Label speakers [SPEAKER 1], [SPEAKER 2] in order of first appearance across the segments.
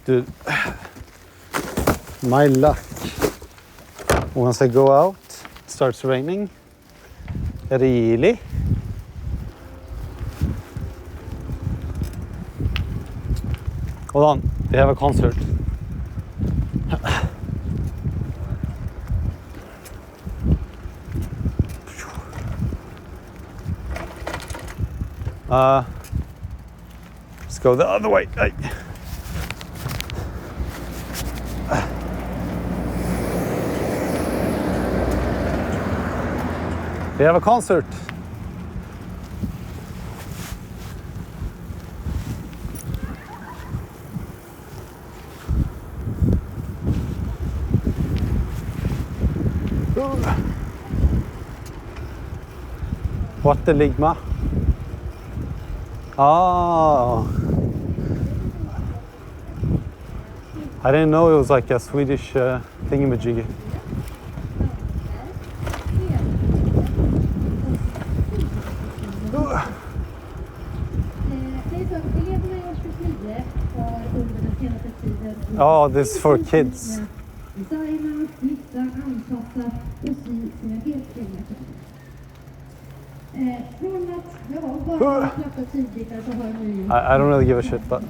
[SPEAKER 1] Dude, my luck. Once I go out, it starts raining. Really? Hold on, they have a concert. Let's go the other way. They have a concert. What the ligma? Oh. I didn't know it was like a Swedish thingamajiggy. Oh, this is for kids. I don't really give a shit, but...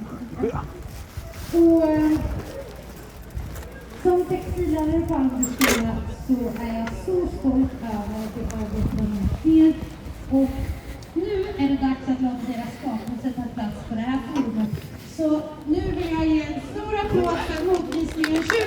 [SPEAKER 2] Som textilare på Andersskola så är jag så stolt över det arbete de har. Och nu är det dags att låta deras skapelse ta plats på det här forumet. Så nu vill jag ge en stor applåd för motvisningen 2020!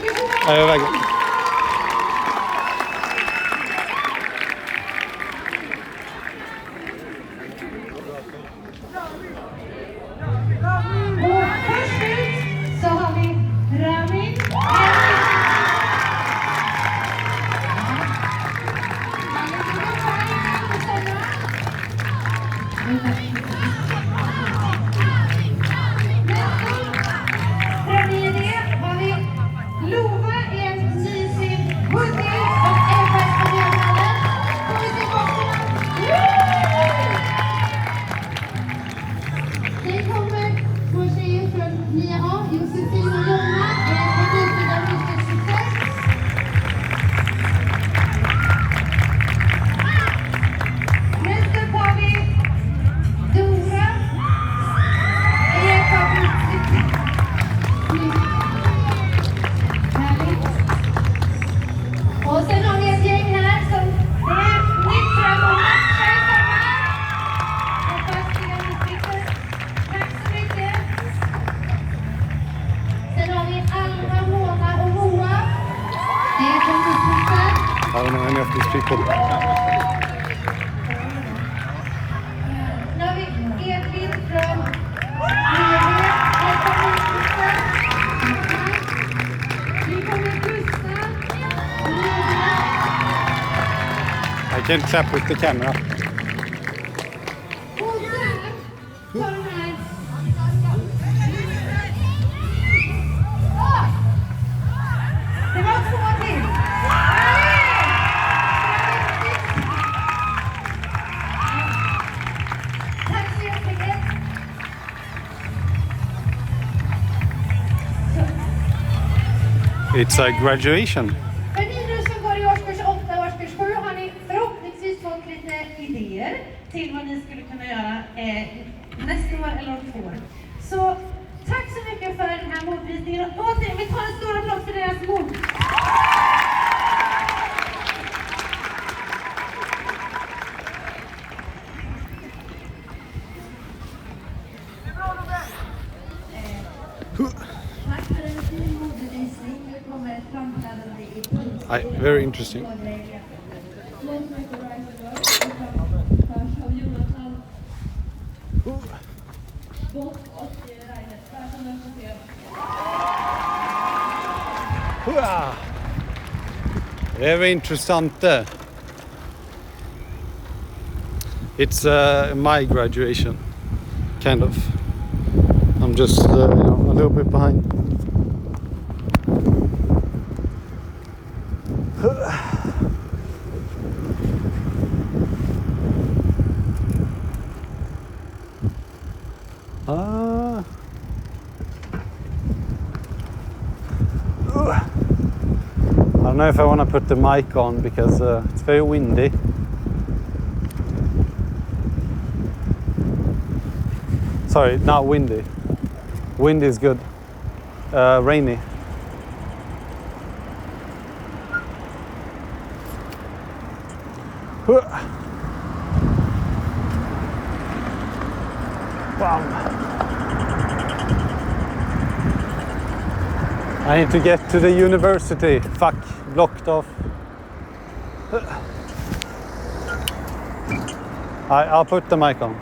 [SPEAKER 1] I don't know any of these people. I can't clap with the camera. It's a graduation.
[SPEAKER 2] För ni nu som går i årskurs 8 och årskurs 7 har ni förhoppningsvis fått lite idéer till vad ni skulle kunna göra nästa år eller om 2 år. Så tack så mycket för den här modvisningen. Och vi tar en stor applåd för deras mod.
[SPEAKER 1] Very interesting. Very intressant. It's my graduation, kind of. I'm just you know, a little bit behind. I don't know if I want to put the mic on because it's very windy. Sorry, not windy. Wind is good. Rainy. Wow. I need to get to the university. Fuck, blocked off. I'll put the mic on.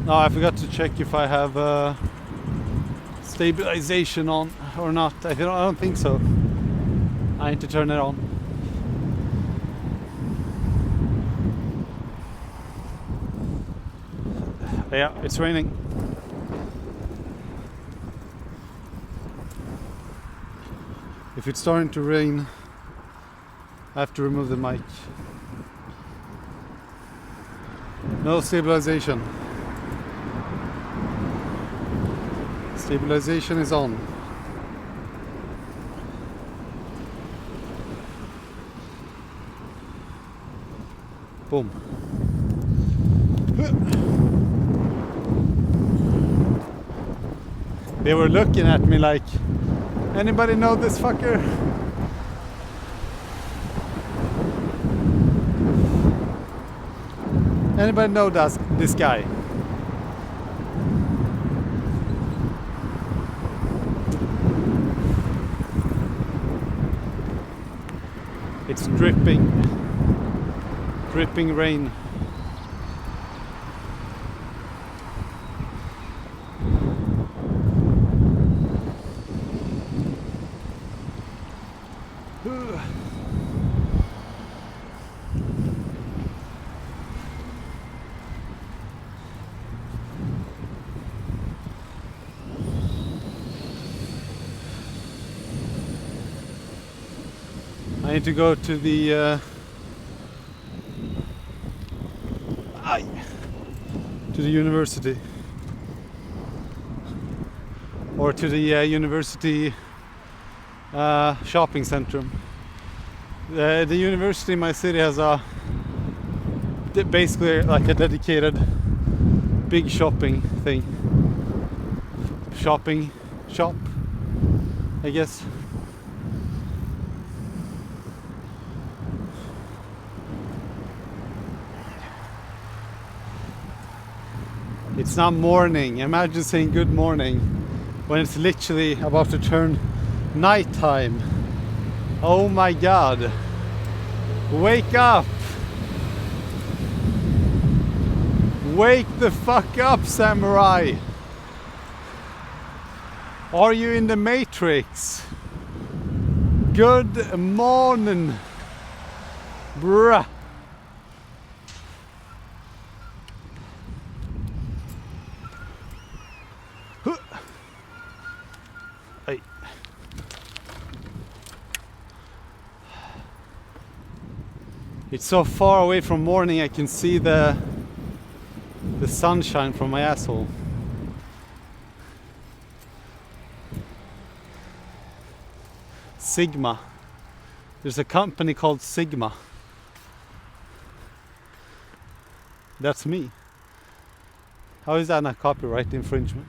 [SPEAKER 1] No, I forgot to check if I have stabilization on or not. I don't think so. I need to turn it on. Yeah, it's raining. If it's starting to rain, I have to remove the mic. No stabilization. Stabilization is on. Boom. They were looking at me like, anybody know this fucker? Anybody know this guy? It's dripping rain. I need to go to the university, or to the university shopping center. The university in my city has basically like a dedicated big shopping thing. Shopping shop, I guess. It's not morning. Imagine saying good morning when it's literally about to turn nighttime. Oh my god. Wake up! Wake the fuck up, samurai! Are you in the Matrix? Good morning, bruh. Hey. It's so far away from morning I can see the sunshine from my asshole. Sigma. There's a company called Sigma. That's me. How is that not copyright infringement?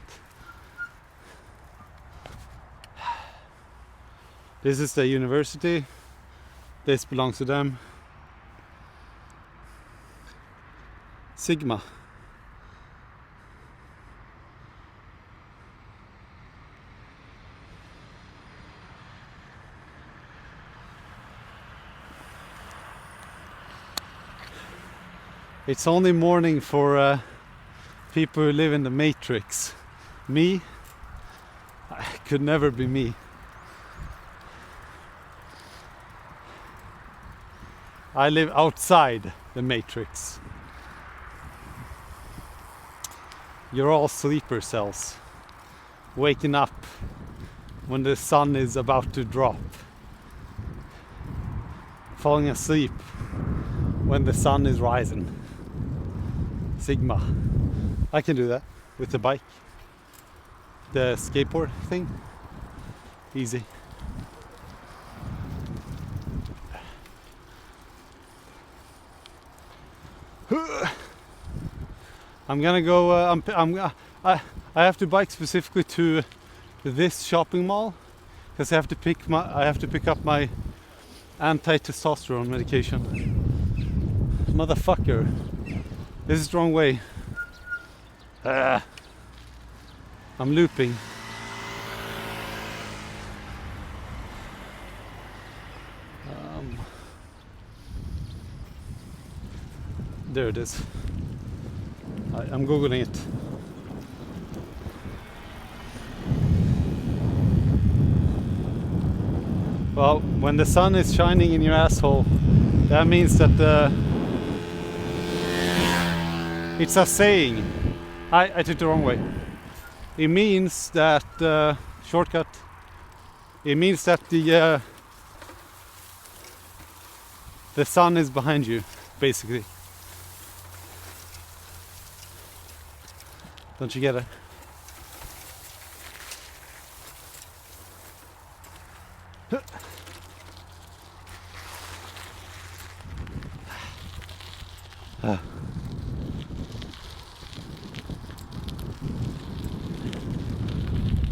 [SPEAKER 1] This is the university. This belongs to them. Sigma. It's only morning for people who live in the Matrix. Me, I could never be me. I live outside the Matrix. You're all sleeper cells, waking up when the sun is about to drop, falling asleep when the sun is rising. Sigma. I can do that with the bike. The skateboard thing. Easy. I'm gonna go. I have to bike specifically to this shopping mall because I have to pick up my anti-testosterone medication. Motherfucker! This is the wrong way. I'm looping. There it is. I'm googling it. Well, when the sun is shining in your asshole, that means that it's a saying. I took the wrong way. It means that shortcut. It means that the sun is behind you, basically. Don't you get it?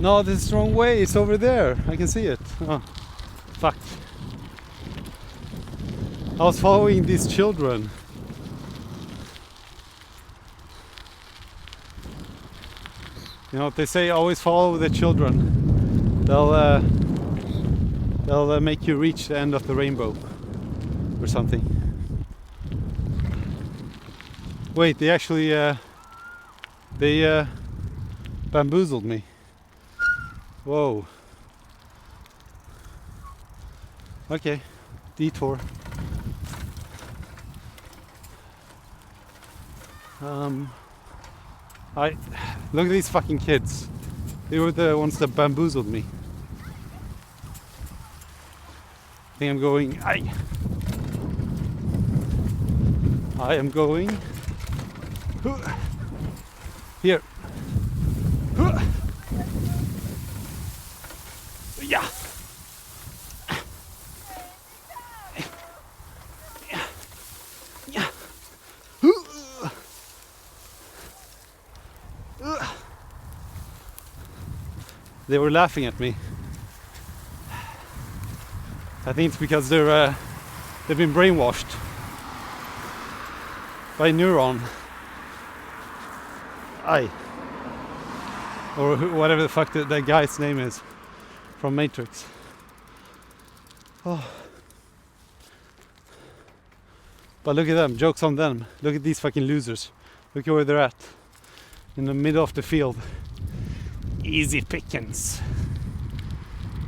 [SPEAKER 1] No, this is the wrong way. It's over there. I can see it. Oh, fuck. I was following these children. You know what they say? Always follow the children. They'll make you reach the end of the rainbow, or something. Wait, they actually bamboozled me. Whoa. Okay, detour. Look at these fucking kids. They were the ones that bamboozled me. I think I'm going. I am going here. Yeah. They were laughing at me. I think it's because they've been brainwashed by neuron. Or whatever the fuck that guy's name is from Matrix. Oh. But look at them, jokes on them. Look at these fucking losers. Look at where they're at. In the middle of the field. Easy pickings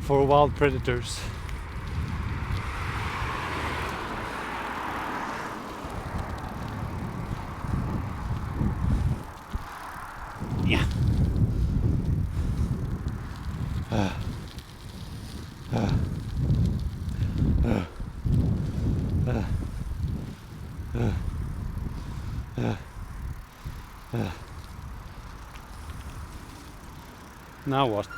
[SPEAKER 1] for wild predators. Yeah. Now what?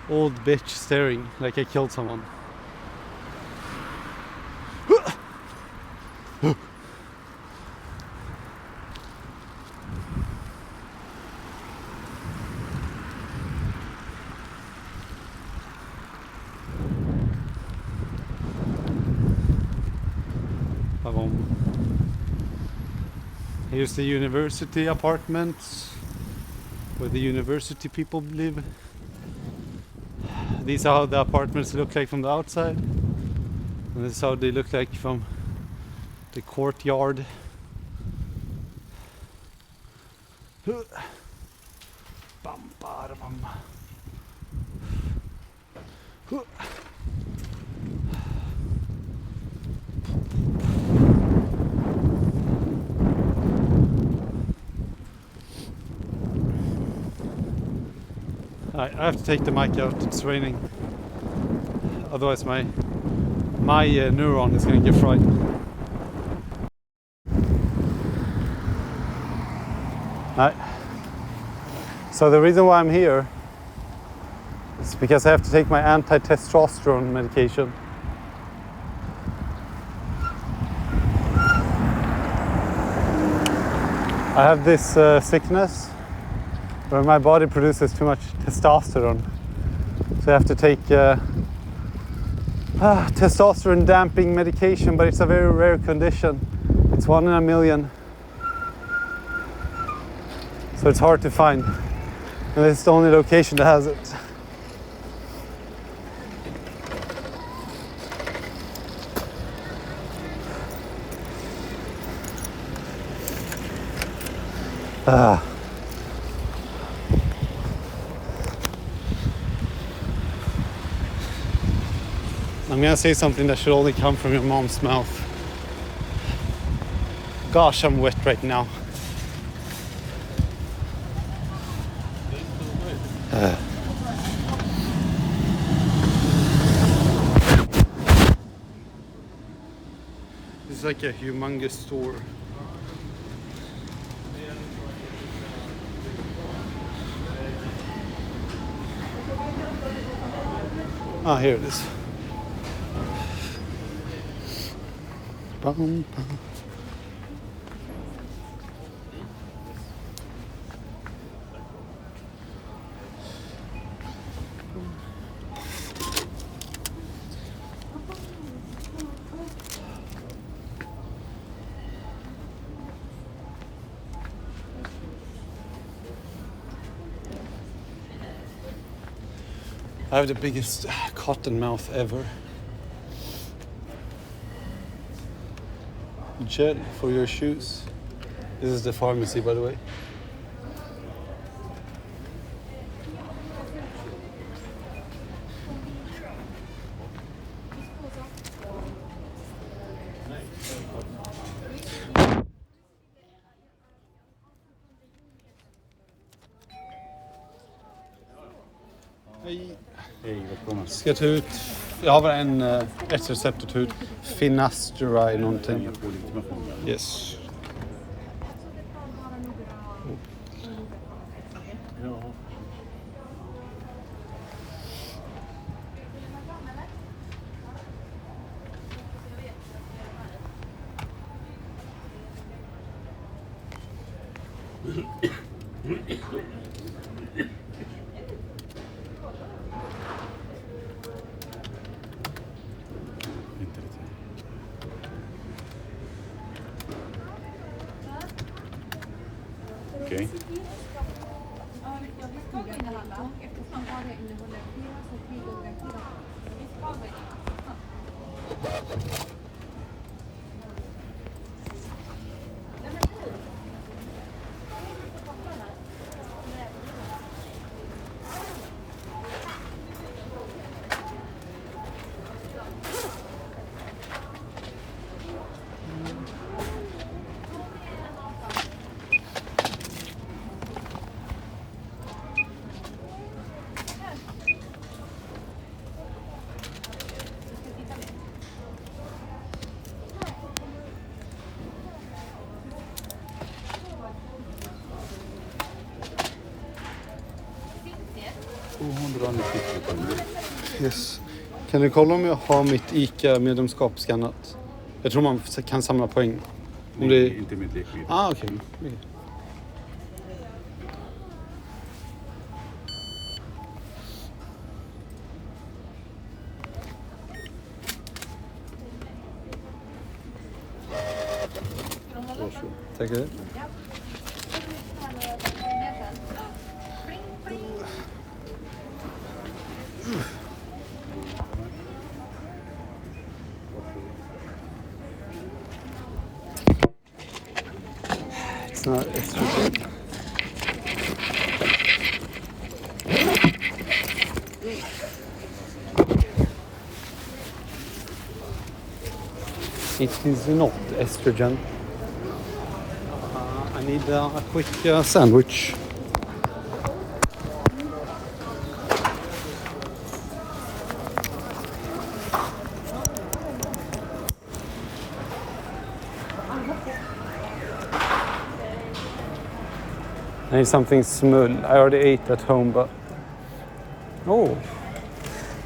[SPEAKER 1] Old bitch staring like I killed someone. Here's the university apartments where the university people live. these are how the apartments look like from the outside, and this is how they look like from the courtyard. Bam, bada, bam. I have to take the mic out, it's raining. Otherwise my neuron is going to get fried. Right. So the reason why I'm here is because I have to take my anti-testosterone medication. I have this sickness where my body produces too much testosterone. So I have to take testosterone damping medication, but it's a very rare condition. It's 1 in a million. So it's hard to find. And it's the only location that has it. I'm gonna say something that should only come from your mom's mouth. Gosh, I'm wet right now. This is like a humongous store. Ah, here it is. Bum, bum. I have the biggest cotton mouth ever. Gel for your shoes. This is the pharmacy, by the way. Hej.
[SPEAKER 3] Hej, välkommen.
[SPEAKER 1] Ska jag ta ut, jag har bara ett recept att ta ut. Finastra i någonting.
[SPEAKER 3] Jag får legitimation.
[SPEAKER 1] Yes.
[SPEAKER 3] Ja. Inte det. Okej.
[SPEAKER 1] Yes. Kan du kolla om jag har mitt ICA-medlemskap skannat? Jag tror man kan samla poäng. Om det...
[SPEAKER 3] Inte med lekmedel.
[SPEAKER 1] Ah, okej. Okay. Tackar. It's not estrogen. It is not estrogen. I need a quick sandwich. I need something smooth. I already ate at home, but oh,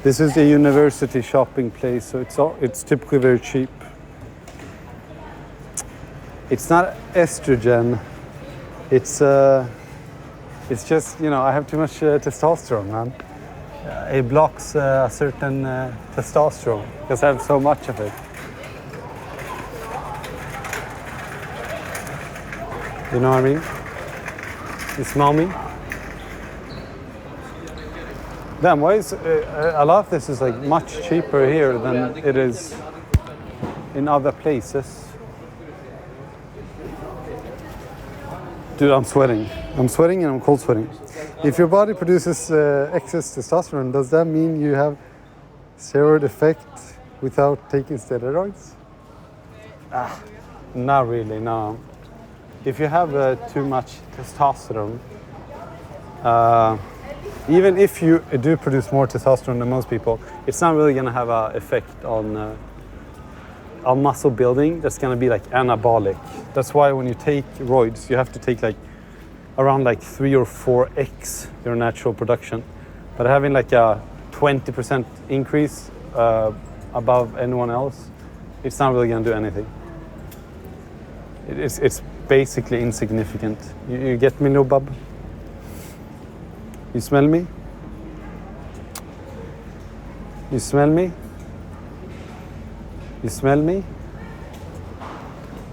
[SPEAKER 1] this is a university shopping place, so it's typically very cheap. It's not estrogen. It's just, you know, I have too much testosterone, man. It blocks a certain testosterone because I have so much of it. You know what I mean? You smell me? Damn, why is a lot of this is like much cheaper here than it is in other places. Dude, I'm sweating. I'm sweating and I'm cold sweating. If your body produces excess testosterone, does that mean you have steroid effect without taking steroids? Not really, no. If you have too much testosterone, even if you do produce more testosterone than most people, it's not really going to have an effect on muscle building. That's going to be like anabolic. That's why when you take roids, you have to take like around like 3 or 4x your natural production. But having like a 20% increase above anyone else, it's not really going to do anything. It's basically insignificant. You get me, no bub? You smell me? You smell me? You smell me?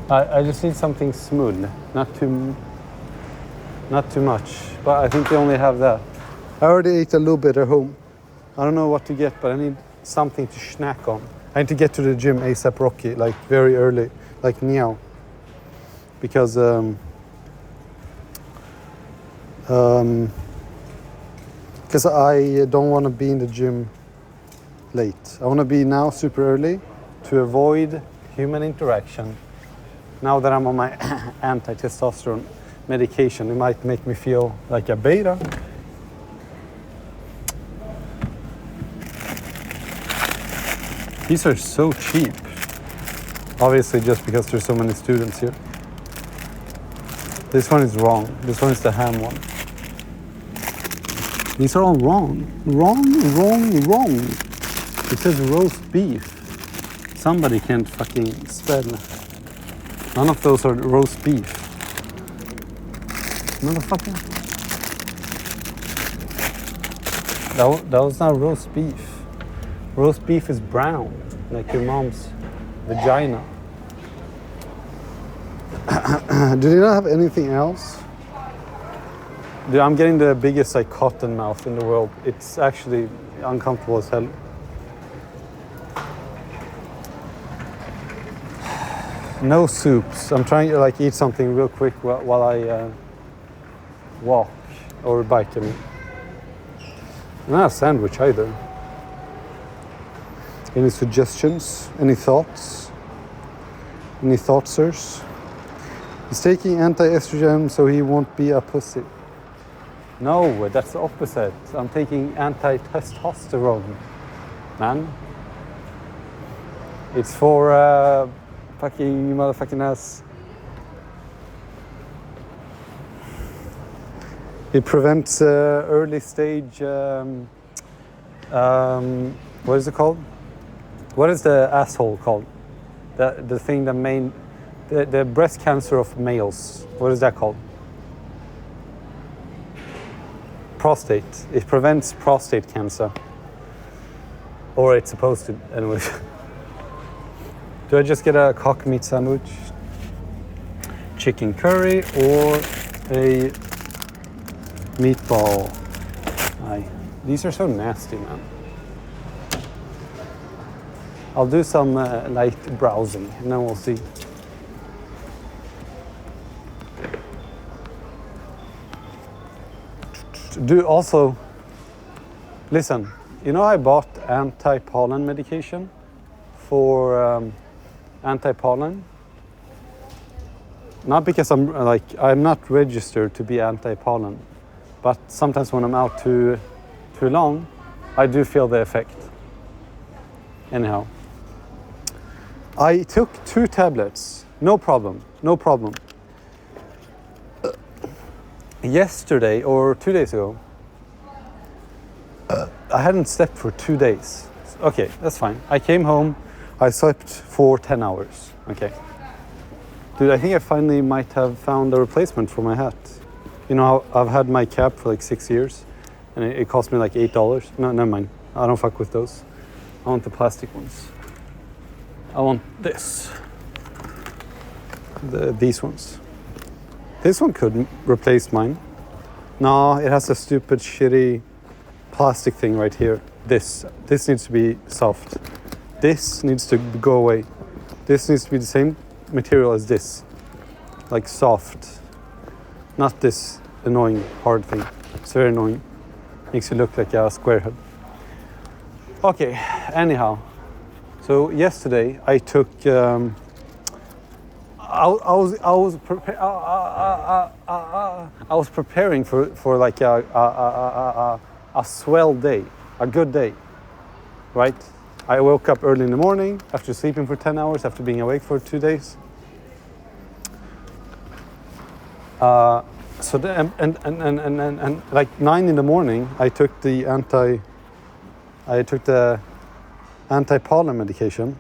[SPEAKER 1] I just need something smooth, not too much. But I think they only have that. I already ate a little bit at home. I don't know what to get, but I need something to snack on. I need to get to the gym ASAP Rocky, like very early, like now. Because I don't want to be in the gym late. I want to be now super early to avoid human interaction. Now that I'm on my anti-testosterone medication, it might make me feel like a beta. These are so cheap. Obviously just because there's so many students here. This one is wrong. This one is the ham one. These are all wrong. Wrong. It says roast beef. Somebody can't fucking spell. None of those are roast beef. Motherfucker. That was not roast beef. Roast beef is brown, like your mom's vagina. Do they not have anything else? Dude, I'm getting the biggest like cotton mouth in the world. It's actually uncomfortable as hell. No soups. I'm trying to like eat something real quick while I walk or bike. I mean, not a sandwich either. Any suggestions? Any thoughts? Any thoughtsers? He's taking anti-estrogen so he won't be a pussy. No, that's the opposite. I'm taking anti-testosterone, man. It's for fucking motherfucking ass. It prevents early stage. What is it called? What is the asshole called? The thing that the breast cancer of males. What is that called? Prostate. It prevents prostate cancer. Or it's supposed to, anyway. Do I just get a cock meat sandwich? Chicken curry or a meatball? Aye. These are so nasty, man. I'll do some light browsing and then we'll see. do also, listen, you know I bought anti-pollen medication for anti-pollen. Not because I'm not registered to be anti-pollen, but sometimes when I'm out too long, I do feel the effect. Anyhow, I took 2 tablets, no problem. Yesterday or 2 days ago, I hadn't slept for 2 days. Okay, that's fine. I came home, I slept for 10 hours. Okay. Dude, I think I finally might have found a replacement for my hat. You know, I've had my cap for like 6 years, and it cost me like $8. No, never mind. I don't fuck with those. I want the plastic ones. I want this. These ones. This one could replace mine. No, it has a stupid, shitty plastic thing right here. This needs to be soft. This needs to go away. This needs to be the same material as this. Like soft. Not this annoying hard thing. It's very annoying. Makes you look like a square head. Okay, anyhow. So yesterday I took I was preparing for like a swell day, a good day, right? I woke up early in the morning after sleeping for 10 hours, after being awake for 2 days. So the, and like 9 in the morning, I took the anti-pollen medication,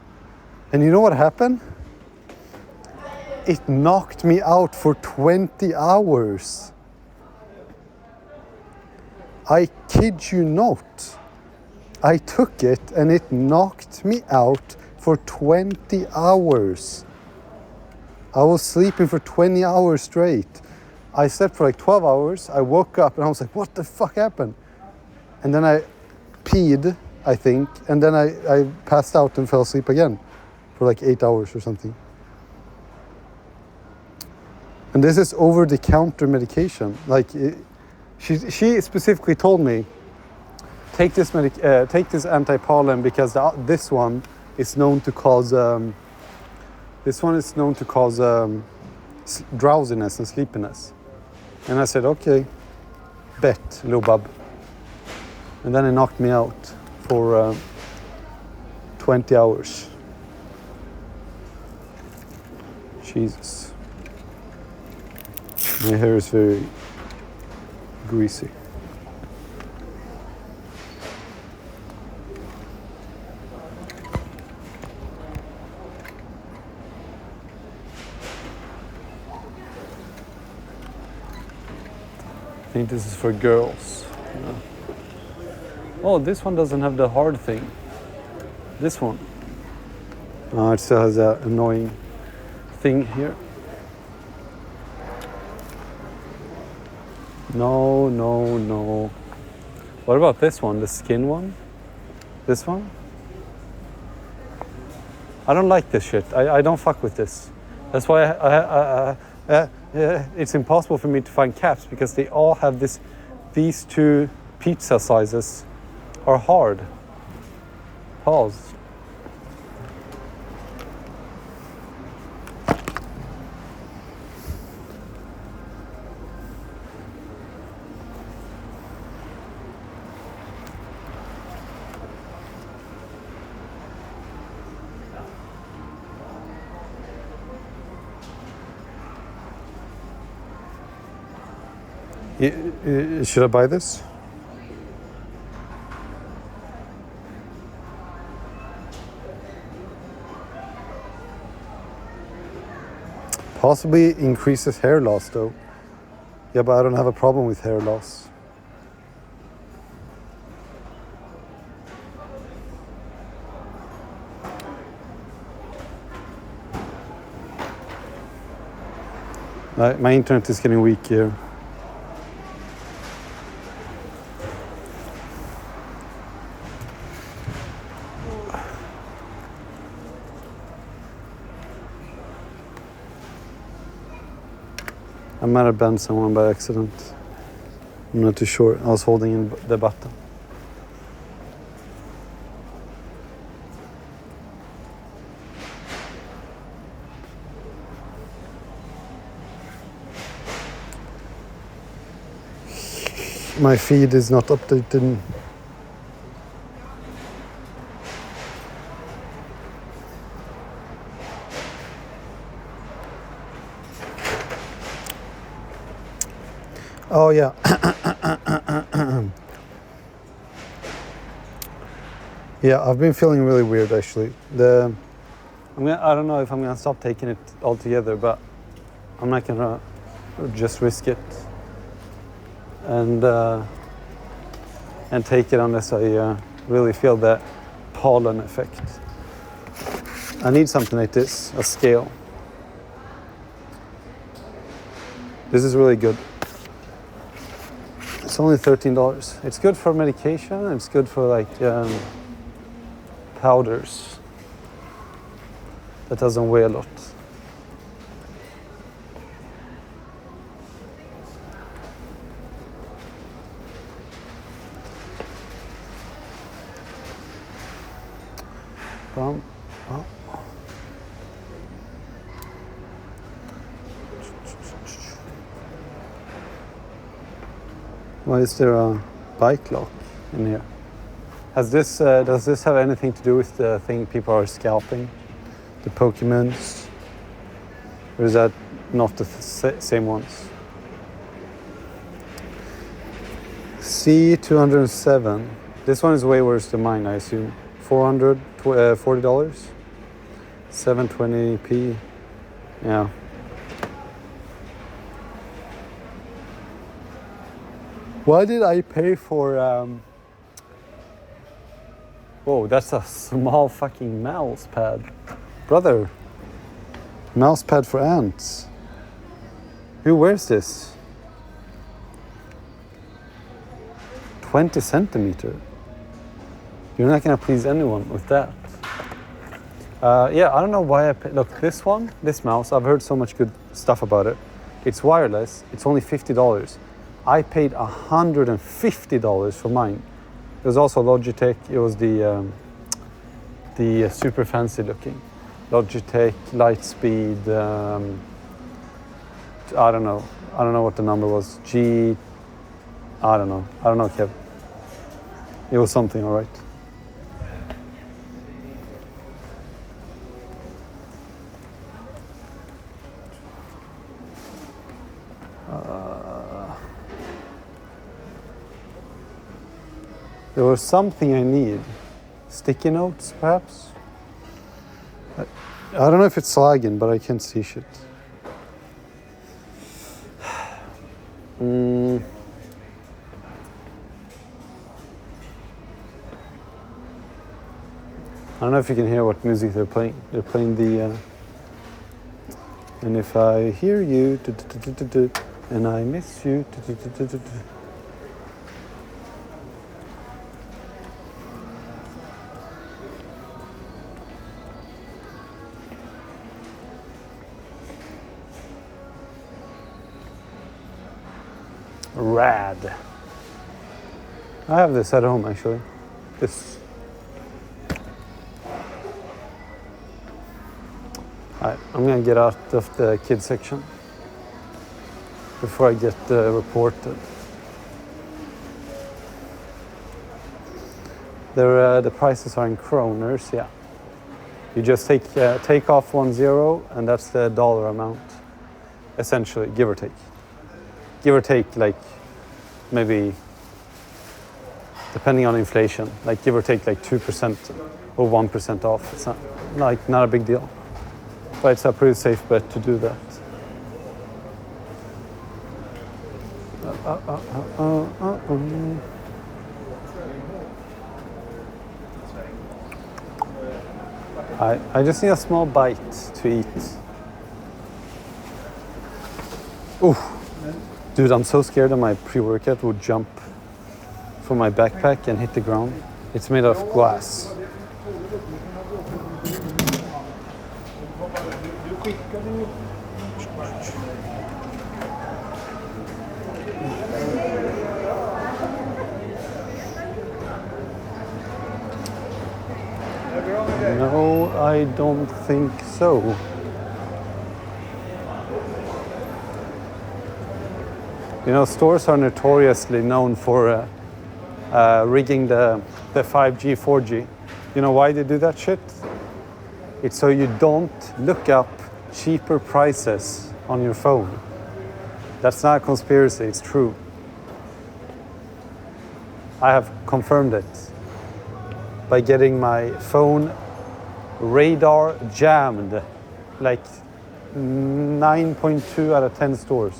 [SPEAKER 1] and you know what happened? It knocked me out for 20 hours. I kid you not. I took it and it knocked me out for 20 hours. I was sleeping for 20 hours straight. I slept for like 12 hours. I woke up and I was like, what the fuck happened? And then I peed, I think, and then I passed out and fell asleep again for like 8 hours or something. And this is over-the-counter medication. Like, she specifically told me, take this anti-pollen because this one is known to cause drowsiness and sleepiness. And I said, okay, bet, Lobab. And then it knocked me out for 20 hours. Jesus. My hair is very greasy. I think this is for girls. Yeah. Oh, this one doesn't have the hard thing. This one. Oh, it still has that annoying thing here. No, no, no. What about this one? The skin one? This one? I don't like this shit. I don't fuck with this. That's why it's impossible for me to find caps because they all have this. These 2 pizza sizes are hard. Pause. Should I buy this? Possibly increases hair loss though. Yeah, but I don't have a problem with hair loss. My internet is getting weak here. I might have banned someone by accident. I'm not too sure. I was holding in the button. My feed is not updated. Oh yeah. Yeah, I've been feeling really weird actually. I don't know if I'm gonna stop taking it altogether, but I'm not gonna just risk it and take it unless I really feel that pollen effect. I need something like this, a scale. This is really good. It's only $13. It's good for medication. It's good for like powders. That doesn't weigh a lot. Oh. Why is there a bike lock in here? Does this have anything to do with the thing people are scalping? The Pokemons? Or is that not the same ones? C207. This one is way worse than mine, I assume. $40. 720p. Yeah. Why did I pay for whoa, that's a small fucking mouse pad. Brother. Mouse pad for ants. Who wears this? 20 centimeter. You're not gonna please anyone with that. Yeah, I don't know why I paid. Look, this mouse, I've heard so much good stuff about it. It's wireless, it's only $50. I paid $150 for mine. It was also Logitech. It was the super fancy looking Logitech Lightspeed. I don't know what the number was. I don't know, Kev. It was something, all right. There was something I need. Sticky notes, perhaps? I don't know if it's lagging, but I can't see shit. I don't know if you can hear what music they're playing. They're playing the... and if I hear you, and I miss you, rad. I have this at home actually. This. Alright, I'm gonna get out of the kids section before I get reported. The prices are in kroners, yeah. You just take off 10 and that's the dollar amount, essentially, give or take. Give or take, like maybe, depending on inflation, like give or take like 2% or 1% off. It's not a big deal, but it's a pretty safe bet to do that. I just need a small bite to eat. Ooh. Dude, I'm so scared that my pre-workout would jump from my backpack and hit the ground. It's made out of glass. No, I don't think so. You know, stores are notoriously known for rigging the 5G, 4G. You know why they do that shit? It's so you don't look up cheaper prices on your phone. That's not a conspiracy, it's true. I have confirmed it by getting my phone radar jammed like 9.2 out of 10 stores.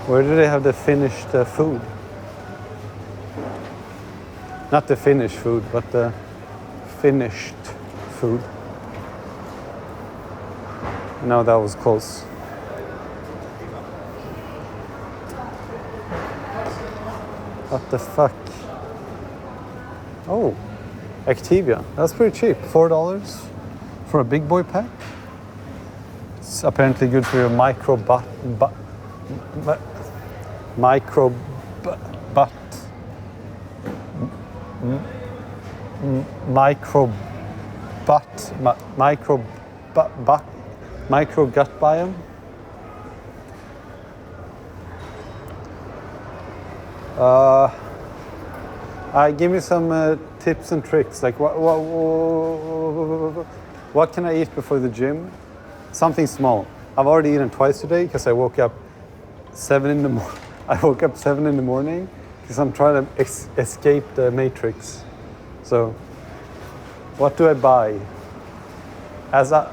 [SPEAKER 1] Where do they have the finished food? Not the finished food, but the finished food. No, that was close. What the fuck? Oh, Activia. That's pretty cheap. $4 for a big boy pack. It's apparently good for your micro butt. Micro butt. Micro butt. Micro gut biome. Give me some tips and tricks. Like what can I eat before the gym? Something small. I've already eaten twice today because I woke up 7 in the morning. I woke up 7 in the morning because I'm trying to escape the matrix. So, what do I buy? As a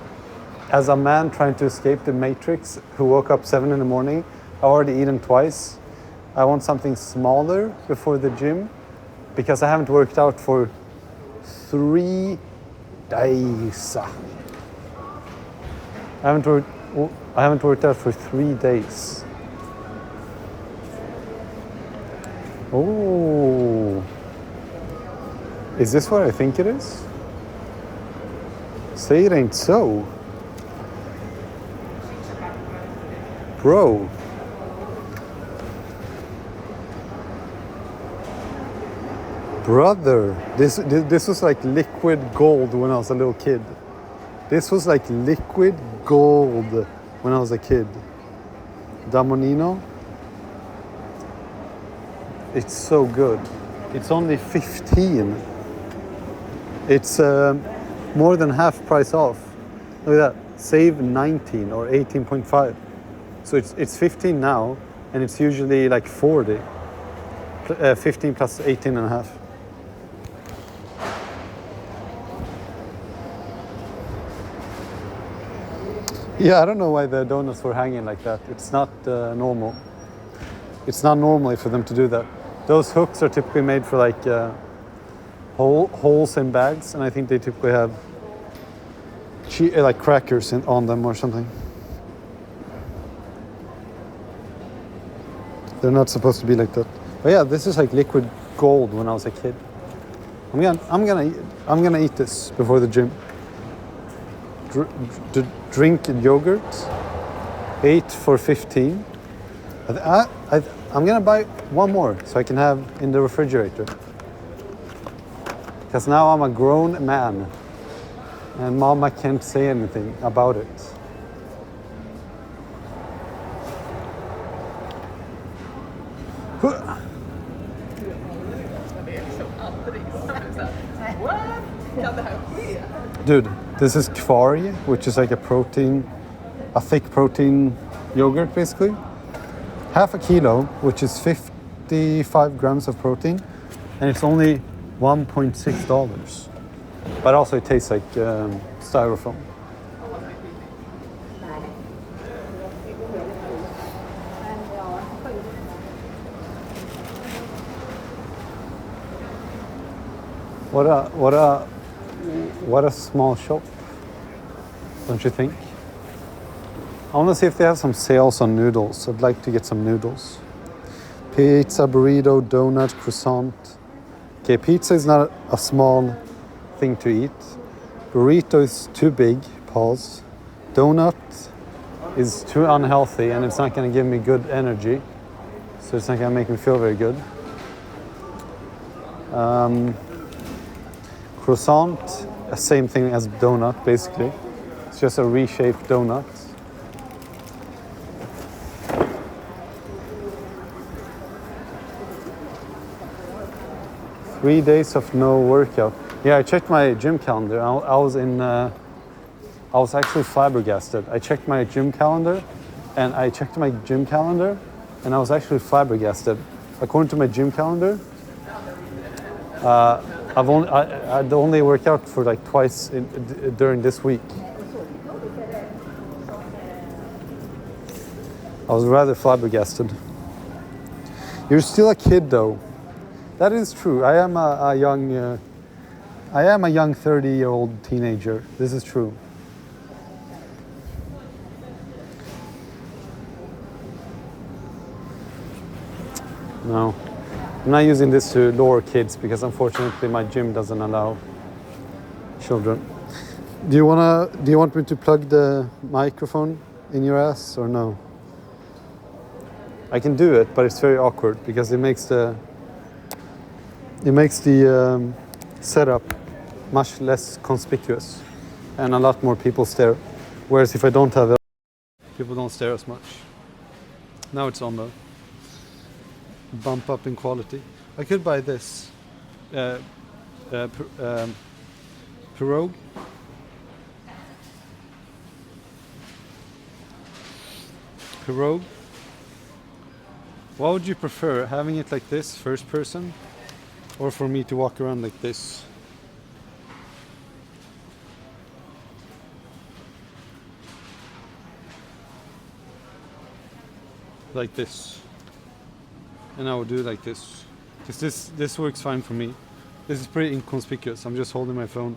[SPEAKER 1] man trying to escape the matrix who woke up 7 in the morning, I've already eaten twice. I want something smaller before the gym because I haven't worked out for 3 days. I haven't worked out for 3 days. Oh, is this what I think it is? Say it ain't so. Bro. Brother, this was like liquid gold when I was a little kid. This was like liquid gold when I was a kid. Damonino. It's so good. It's only 15. It's more than half price off. Look at that. Save 19 or 18.5. So it's 15 now, and it's usually like 40. 15 plus 18 and a half. Yeah, I don't know why the donuts were hanging like that. It's not normal. It's not normal for them to do that. Those hooks are typically made for like holes in bags, and I think they typically have like crackers on them or something. They're not supposed to be like that. But yeah, this is like liquid gold when I was a kid. I'm gonna eat this before the gym. Drink yogurt. 8 for 15. I'm gonna buy one more so I can have in the refrigerator. Because now I'm a grown man and Mama can't say anything about it. Dude, this is Kvari, which is like a thick protein yogurt basically. Half a kilo, which is 55 grams of protein, and it's only $1.6. But also it tastes like styrofoam. What a small shop, don't you think? I want to see if they have some sales on noodles. I'd like to get some noodles. Pizza, burrito, donut, croissant. Okay, pizza is not a small thing to eat. Burrito is too big, pause. Donut, is too unhealthy and it's not going to give me good energy. So it's not going to make me feel very good. Croissant, same thing as donut basically. It's just a reshaped donut. Three days of no workout. Yeah, I checked my gym calendar. I was actually flabbergasted. I checked my gym calendar and I was actually flabbergasted. According to my gym calendar, I'd only work out for like twice during this week. I was rather flabbergasted. You're still a kid though. That is true. I am a young 30-year-old teenager. This is true. No, I'm not using this to lure kids because unfortunately my gym doesn't allow children. Do you want me to plug the microphone in your ass or no? I can do it, but it's very awkward because it makes the setup much less conspicuous and a lot more people stare. Whereas if I don't have it, people don't stare as much. Now it's on though. Bump up in quality. I could buy this pirogue. Pirogue. What would you prefer, having it like this, first person, or for me to walk around like this? Like this. And I would do it like this. Because this works fine for me. This is pretty inconspicuous. I'm just holding my phone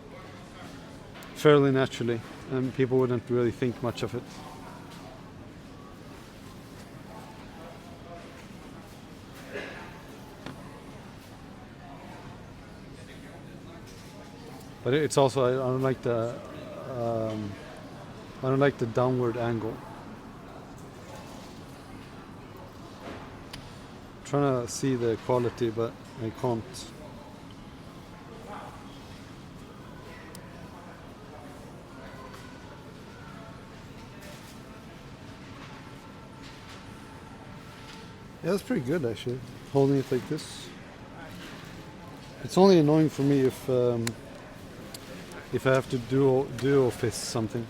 [SPEAKER 1] fairly naturally, and people wouldn't really think much of it. But it's also I don't like the downward angle. I'm trying to see the quality, but I can't. Yeah, that's pretty good actually. Holding it like this. It's only annoying for me if I have to duo fist something.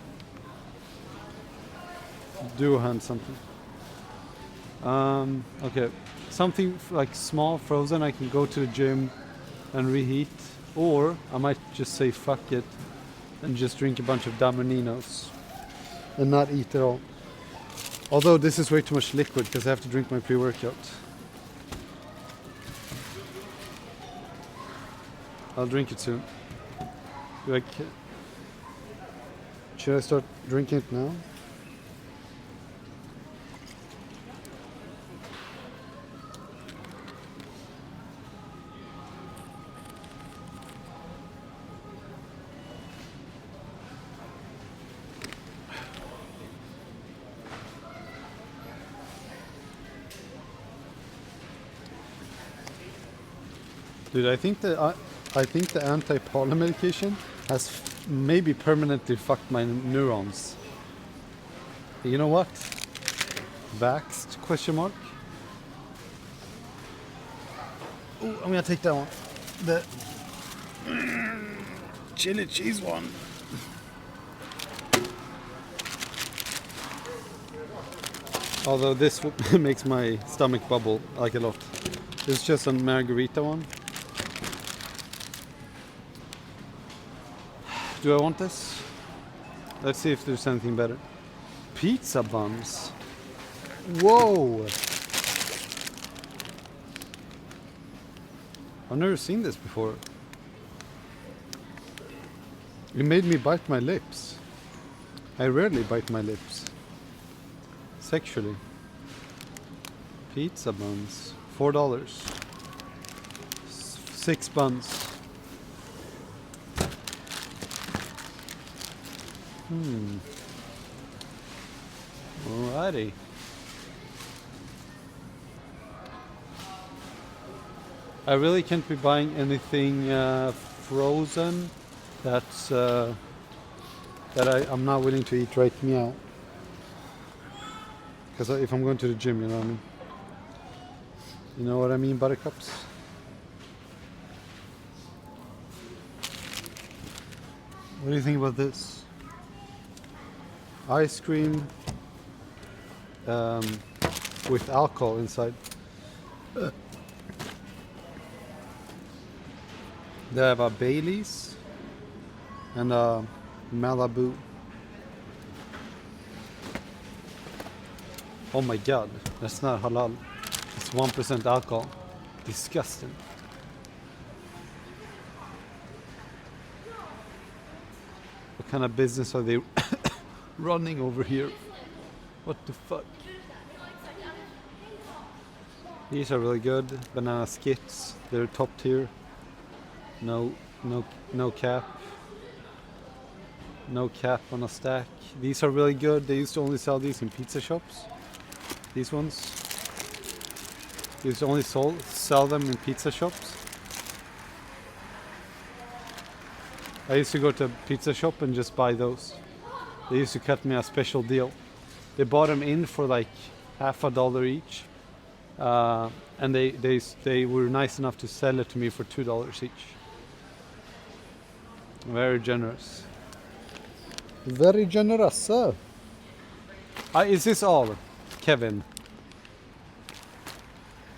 [SPEAKER 1] Duo hand something. Okay. Something like small, frozen, I can go to the gym and reheat. Or I might just say fuck it and just drink a bunch of Damaninos and not eat at all. Although this is way too much liquid because I have to drink my pre-workout. I'll drink it soon. Should I start drinking it now? Dude, I think the anti-pollen medication has maybe permanently fucked my neurons. You know what? Vaxxed? Question mark. Oh, I'm gonna take that one. The chili cheese one. Although this makes my stomach bubble like a lot. It's just a margarita one. Do I want this? Let's see if there's anything better. Pizza buns. Whoa! I've never seen this before. It made me bite my lips. I rarely bite my lips. Sexually. Pizza buns. $4. 6 buns. Alrighty. I really can't be buying anything frozen that's that I'm not willing to eat right now. Because if I'm going to the gym, you know what I mean? You know what I mean, buttercups? What do you think about this? Ice cream with alcohol inside. They have a Bailey's and a Malibu. Oh my god, that's not halal. It's 1% alcohol. Disgusting. What kind of business are they running over here? What the fuck? These are really good. Banana skits. They're top tier. No cap. No cap on a stack. These are really good. They used to only sell these in pizza shops. These ones. They used to only sell them in pizza shops. I used to go to a pizza shop and just buy those. They used to cut me a special deal. They bought them in for like $50 each. And they were nice enough to sell it to me for $2 each. Very generous. Very generous, sir. Is this all, Kevin?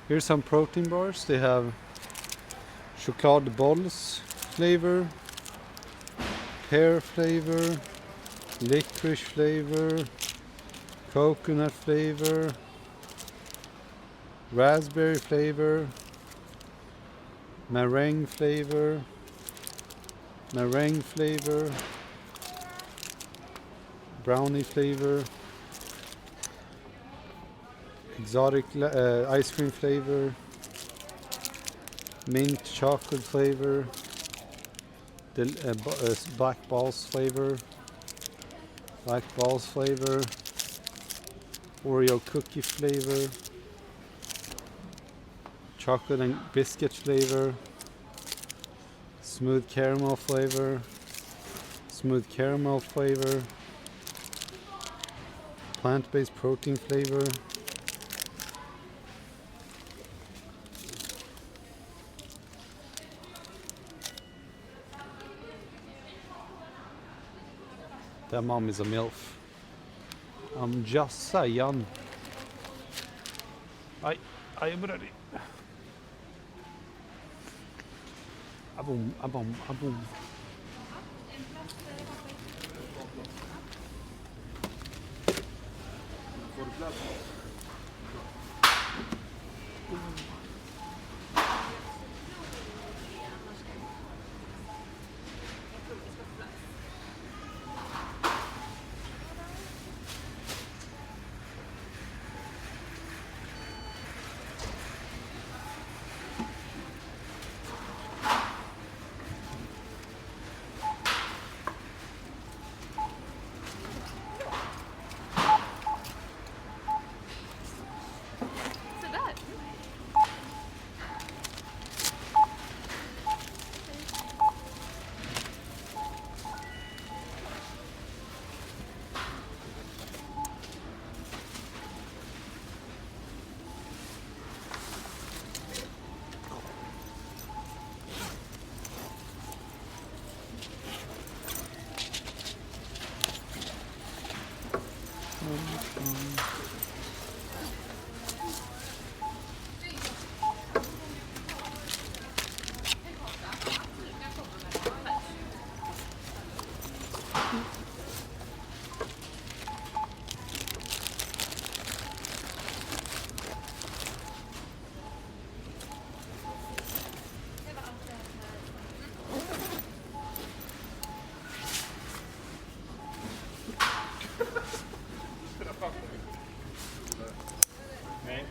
[SPEAKER 1] Here's some protein bars. They have chocolate balls flavor, pear flavor, licorice flavor, coconut flavor, raspberry flavor, meringue flavor, brownie flavor, exotic ice cream flavor, mint chocolate flavor, black balls flavor, Oreo cookie flavor, chocolate and biscuit flavor, smooth caramel flavor, plant-based protein flavor, that mom is a MILF. I'm just saying. I am ready. Aboom.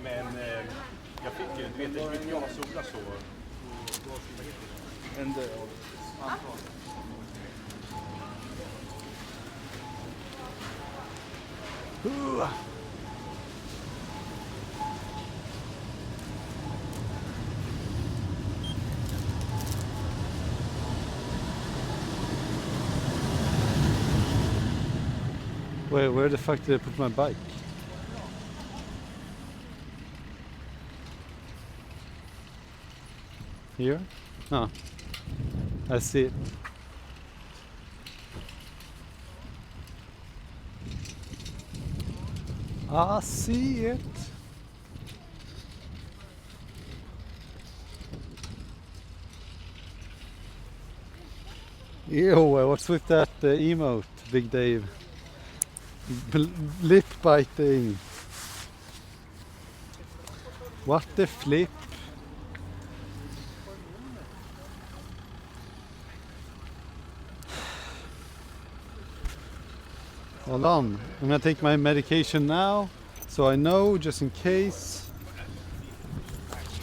[SPEAKER 3] Men jag fick ju, du vet, eftersom jag har solat så. En död.
[SPEAKER 1] Ooh. Where the fuck did I put my bike? Here? No. I see it. I see it. Ew, what's with that emote, Big Dave? Lip biting. What the flip? Hold on, I'm gonna take my medication now, so I know, just in case.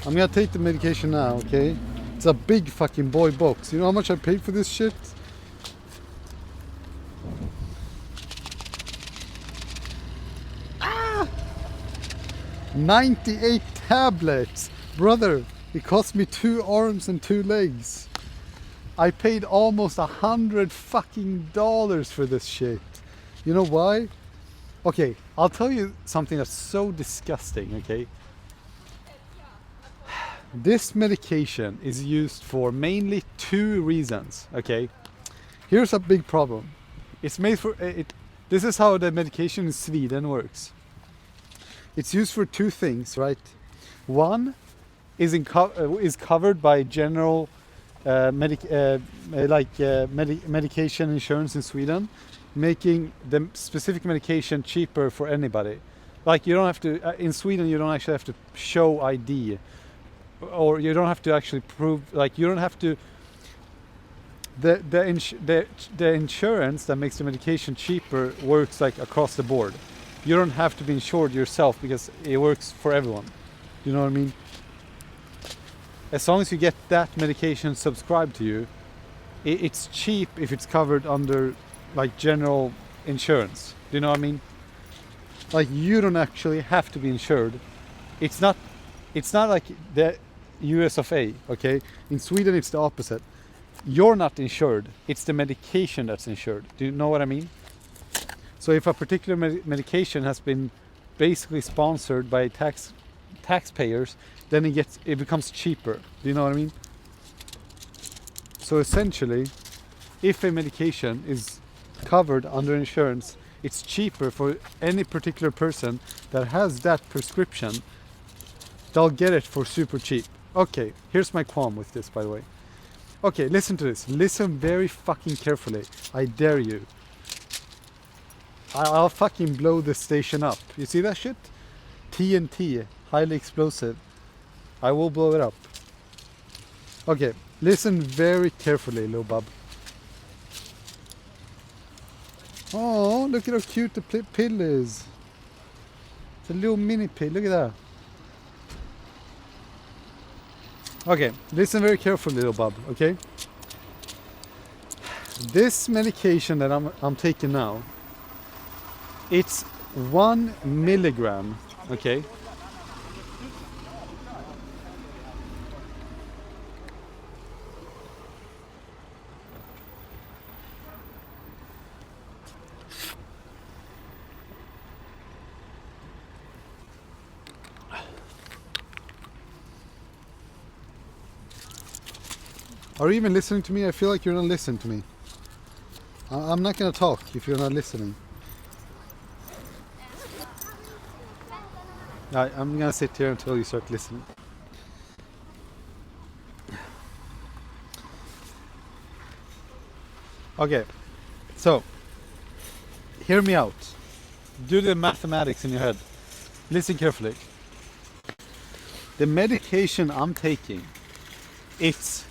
[SPEAKER 1] I'm gonna take the medication now, okay? It's a big fucking boy box. You know how much I paid for this shit? Ah! 98 tablets! Brother, it cost me 2 arms and 2 legs. I paid almost $100 fucking for this shit. You know why? Okay, I'll tell you something that's so disgusting, okay? This medication is used for mainly 2 reasons, okay? Here's a big problem. It's made for this is how the medication in Sweden works. It's used for 2 things, right? One is covered by general medication insurance in Sweden, making the specific medication cheaper for anybody. Like, you don't have to in Sweden, you don't actually have to show ID, or you don't have to actually prove, like, you don't have to, the insurance that makes the medication cheaper works like across the board. You don't have to be insured yourself because it works for everyone. You know what I mean? As long as you get that medication subscribed to you, it's cheap if it's covered under like general insurance. Do you know what I mean? Like, you don't actually have to be insured. It's not like the US of A, okay? In Sweden it's the opposite. You're not insured. It's the medication that's insured. Do you know what I mean? So if a particular medication has been basically sponsored by taxpayers, then it becomes cheaper. Do you know what I mean? So essentially, if a medication is covered under insurance, it's cheaper for any particular person that has that prescription. They'll get it for super cheap. Okay, here's my qualm with this, by the way. Okay, listen to this. Listen very fucking carefully. I dare you. I'll fucking blow this station up. You see that shit? TNT, highly explosive. I will blow it up. Okay, listen very carefully, little bub. Oh, look at how cute the pill is. It's a little mini pill, look at that. Okay, listen very carefully, little bub, okay? This medication that I'm taking now, it's 1 milligram, okay? Are you even listening to me? I feel like you're not listening to me. I'm not gonna talk if you're not listening. I'm gonna sit here until you start listening. Okay, so hear me out. Do the mathematics in your head. Listen carefully. The medication I'm taking, it's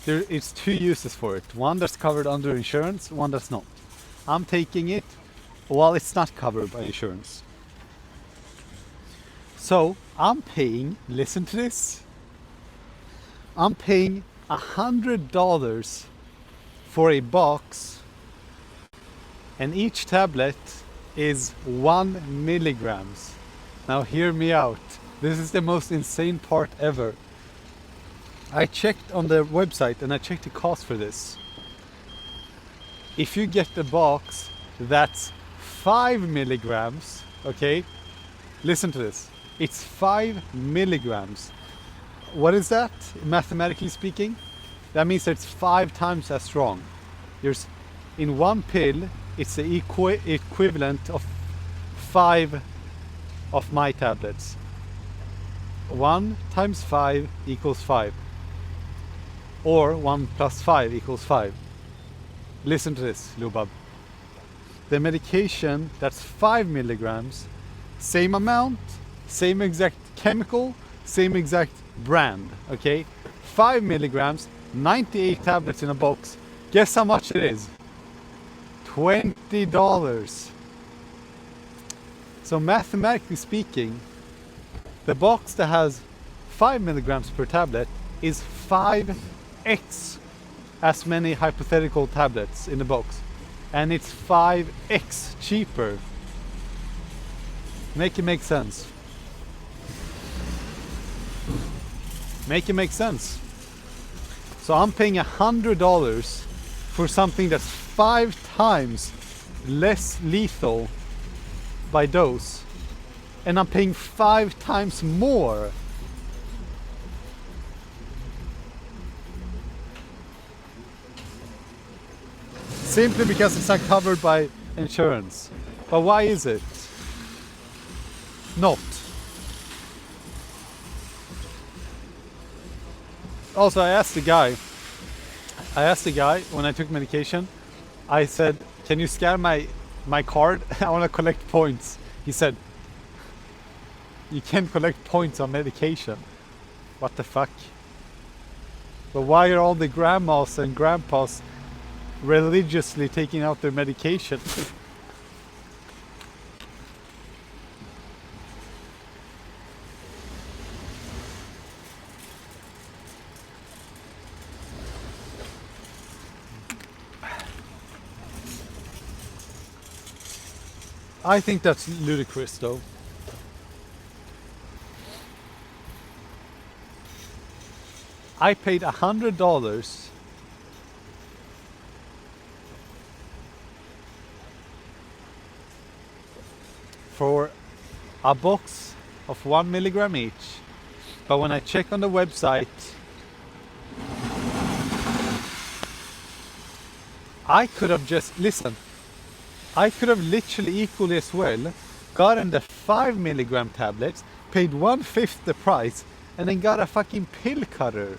[SPEAKER 1] 2 uses for it. One that's covered under insurance, one that's not. I'm taking it while it's not covered by insurance. So I'm paying, listen to this, I'm paying $100 for a box, and each tablet is 1 milligrams. Now hear me out. This is the most insane part ever. I checked on the website and I checked the cost for this. If you get the box, that's 5 milligrams, okay? Listen to this. It's 5 milligrams. What is that, mathematically speaking? That means that it's 5 times as strong. There's, in one pill, it's the equivalent of 5 of my tablets. 1 times 5 equals 5. Or 1 plus 5 equals 5. Listen to this, Lubab. The medication that's 5 milligrams, same amount, same exact chemical, same exact brand, okay? 5 milligrams, 98 tablets in a box. Guess how much it is? $20. So mathematically speaking, the box that has 5 milligrams per tablet is 5x as many hypothetical tablets in the box. And it's 5x cheaper. Make it make sense. Make it make sense. So I'm paying $100 for something that's 5 times less lethal by dose, and I'm paying 5 times more. Simply because it's not covered by insurance. But why is it not? Also, I asked the guy when I took medication, I said, can you scan my card? I want to collect points. He said, you can't collect points on medication. What the fuck? But why are all the grandmas and grandpas religiously taking out their medication? I think that's ludicrous though. I paid $100 for a box of 1 milligram each, but when I check on the website, I could have just, listen, I could have literally equally as well gotten the 5 milligram tablets, paid 1/5 the price, and then got a fucking pill cutter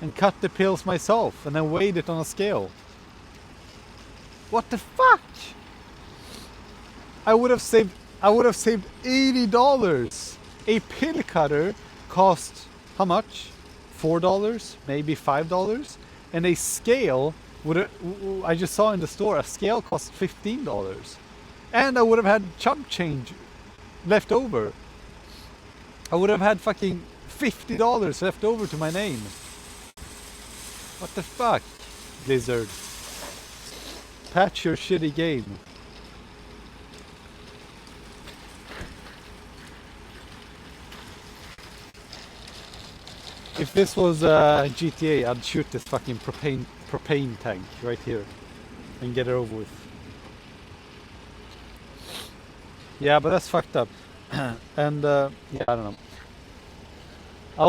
[SPEAKER 1] and cut the pills myself and then weighed it on a scale. What the fuck? I would have saved $80. A pill cutter cost how much? $4, maybe $5, and a scale I just saw in the store, a scale cost $15, and I would have had chump change left over. I would have had fucking $50 left over to my name. What the fuck, Blizzard? Patch your shitty game. If this was GTA, I'd shoot this fucking propane tank right here and get it over with. Yeah, but that's fucked up. And yeah, I don't know. I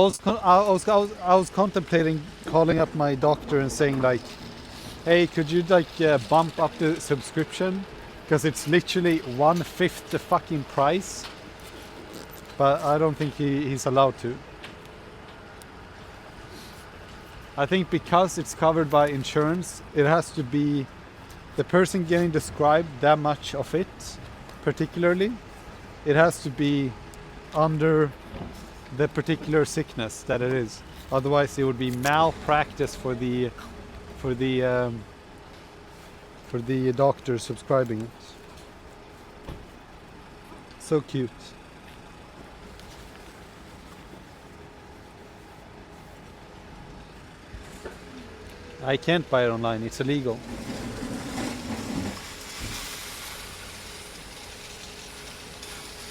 [SPEAKER 1] was contemplating calling up my doctor and saying like, hey, could you like bump up the subscription, because it's literally 1/5 the fucking price. But I don't think he's allowed to. I think because it's covered by insurance, it has to be the person getting described that much of it, particularly. It has to be under the particular sickness that it is. Otherwise, it would be malpractice for the doctor subscribing it. So cute. I can't buy it online, it's illegal.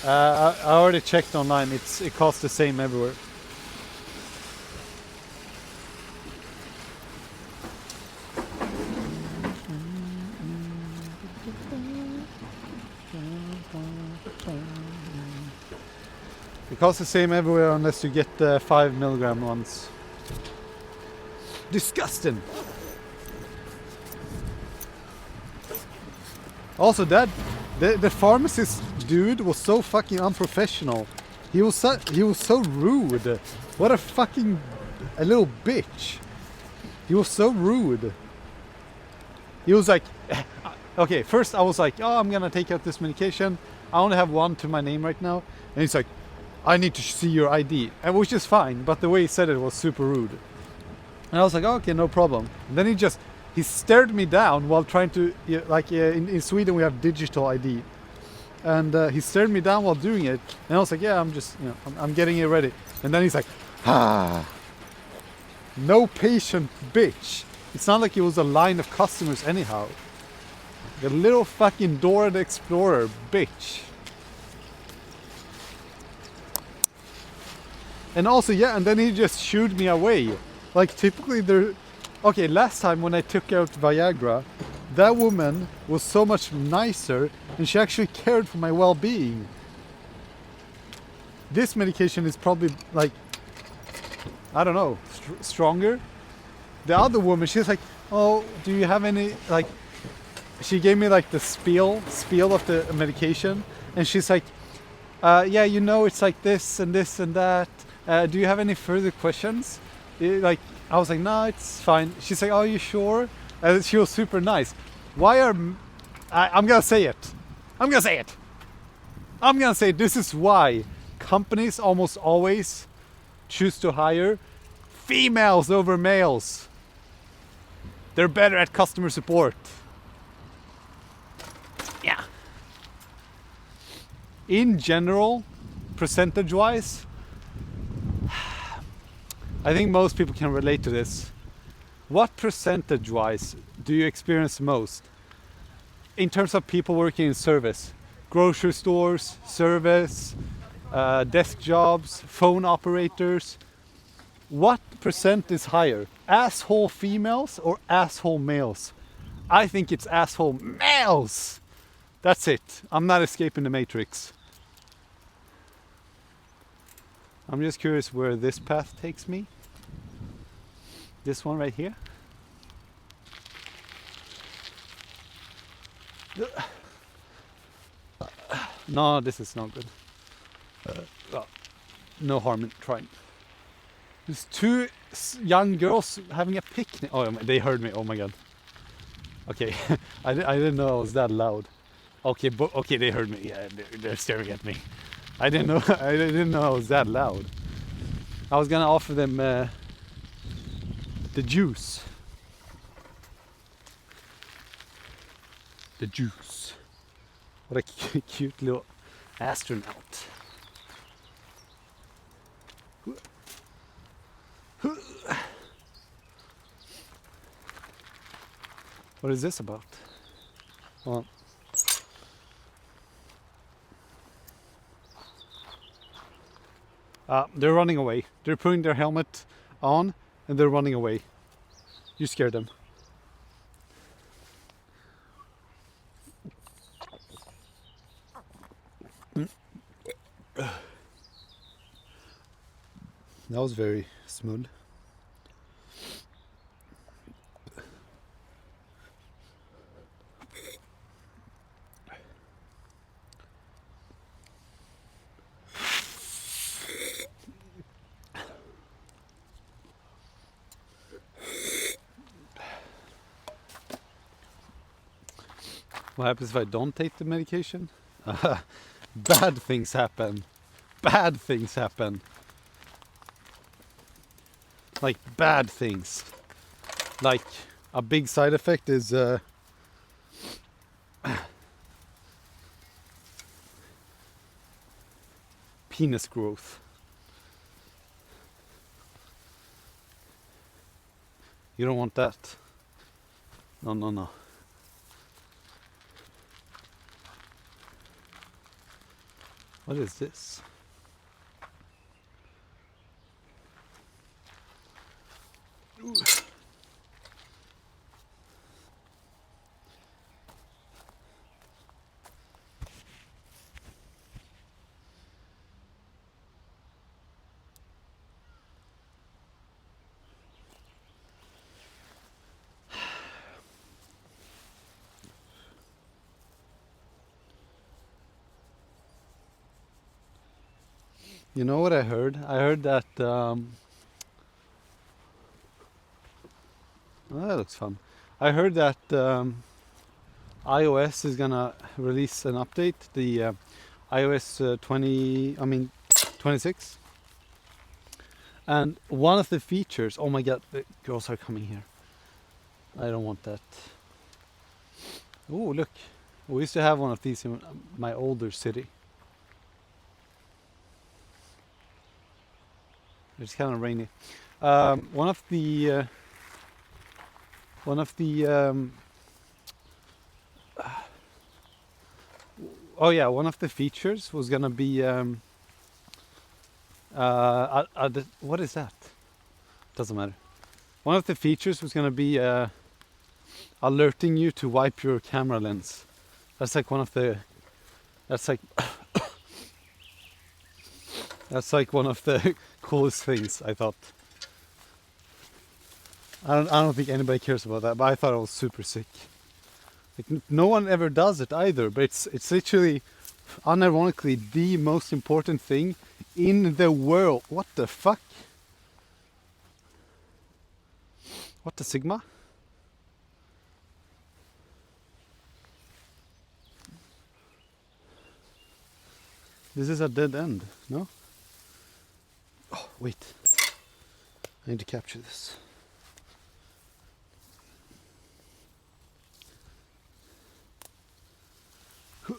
[SPEAKER 1] I already checked online, it costs the same everywhere. It costs the same everywhere unless you get the 5 milligram ones. Disgusting. Also, the pharmacist dude was so fucking unprofessional. He was so rude. What a little bitch. He was so rude. He was like, okay, first I was like, oh, I'm gonna take out this medication. I only have one to my name right now. And he's like, I need to see your ID. And which is fine, but the way he said it was super rude. And I was like, oh, okay, no problem. And then he stared me down while trying to, in Sweden we have digital ID. And he stared me down while doing it. And I was like, yeah, I'm just, I'm getting it ready. And then he's like, no patient bitch. It's not like it was a line of customers anyhow. The little fucking Dora the Explorer bitch. And also, yeah, and then he just shooed me away. Like typically okay, last time when I took out Viagra, that woman was so much nicer and she actually cared for my well-being. This medication is probably like, I don't know, stronger. The other woman, she's like, oh, do you have any, like, she gave me like the spiel of the medication, and she's like, yeah, it's like this and this and that. Do you have any further questions? I was like, no, it's fine. She's like, are you sure? She was super nice. I'm gonna say it. I'm gonna say this is why companies almost always choose to hire females over males. They're better at customer support. Yeah. In general, percentage-wise, I think most people can relate to this. What percentage-wise do you experience most in terms of people working in service? Grocery stores, service, desk jobs, phone operators. What percent is higher? Asshole females or asshole males? I think it's asshole males. That's it. I'm not escaping the matrix. I'm just curious where this path takes me. This one right here. No, this is not good. No harm in trying. There's two young girls having a picnic. Oh, they heard me. Oh my god. Okay, I didn't know I was that loud. Okay, okay, they heard me. Yeah, they're staring at me. I didn't know I was that loud. I was gonna offer them the juice. The juice. What a cute little astronaut. What is this about? Well, they're running away. They're putting their helmet on and they're running away. You scared them. That was very smooth. What happens if I don't take the medication? Bad things happen. Bad things happen. Like bad things. Like a big side effect is penis growth. You don't want that. No, no, no. What is this? Ooh. You know what I heard? I heard that oh, that looks fun. I heard that iOS is gonna release an update, the iOS 26. And one of the features, oh my god, the girls are coming here. I don't want that. Oh, look. We used to have one of these in my older city. It's kind of rainy. One of the oh yeah, one of the features was gonna be what is that? Doesn't matter. One of the features was gonna be alerting you to wipe your camera lens. That's like one of the. That's like. That's like one of the coolest things, I thought. I don't think anybody cares about that, but I thought it was super sick. Like, no one ever does it either, but it's literally, unironically, the most important thing in the world. What the fuck? What the Sigma? This is a dead end, no? Oh, wait. I need to capture this. I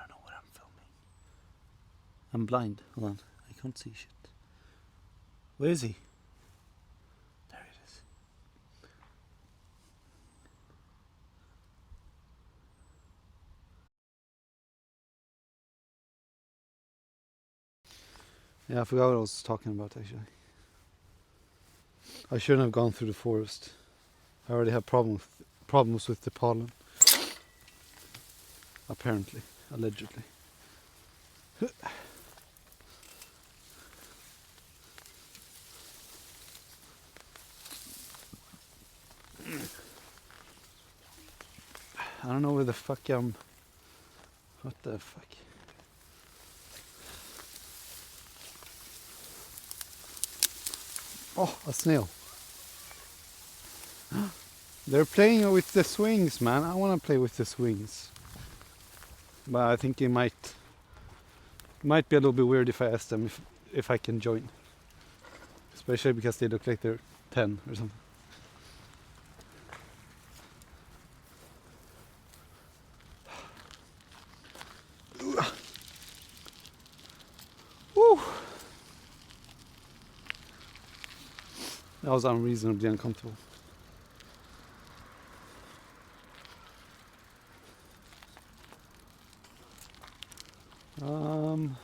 [SPEAKER 1] don't know what I'm filming. I'm blind. Hold on. I can't see shit. Where is he? There it is. Yeah, I forgot what I was talking about actually. I shouldn't have gone through the forest. I already have problems with the pollen. Apparently, allegedly. I don't know where the fuck I'm. What the fuck? Oh, a snail. They're playing with the swings, man. I want to play with the swings. But I think it might be a little bit weird if I ask them if I can join. Especially because they look like they're 10 or something. Woo! That was unreasonably uncomfortable. I'm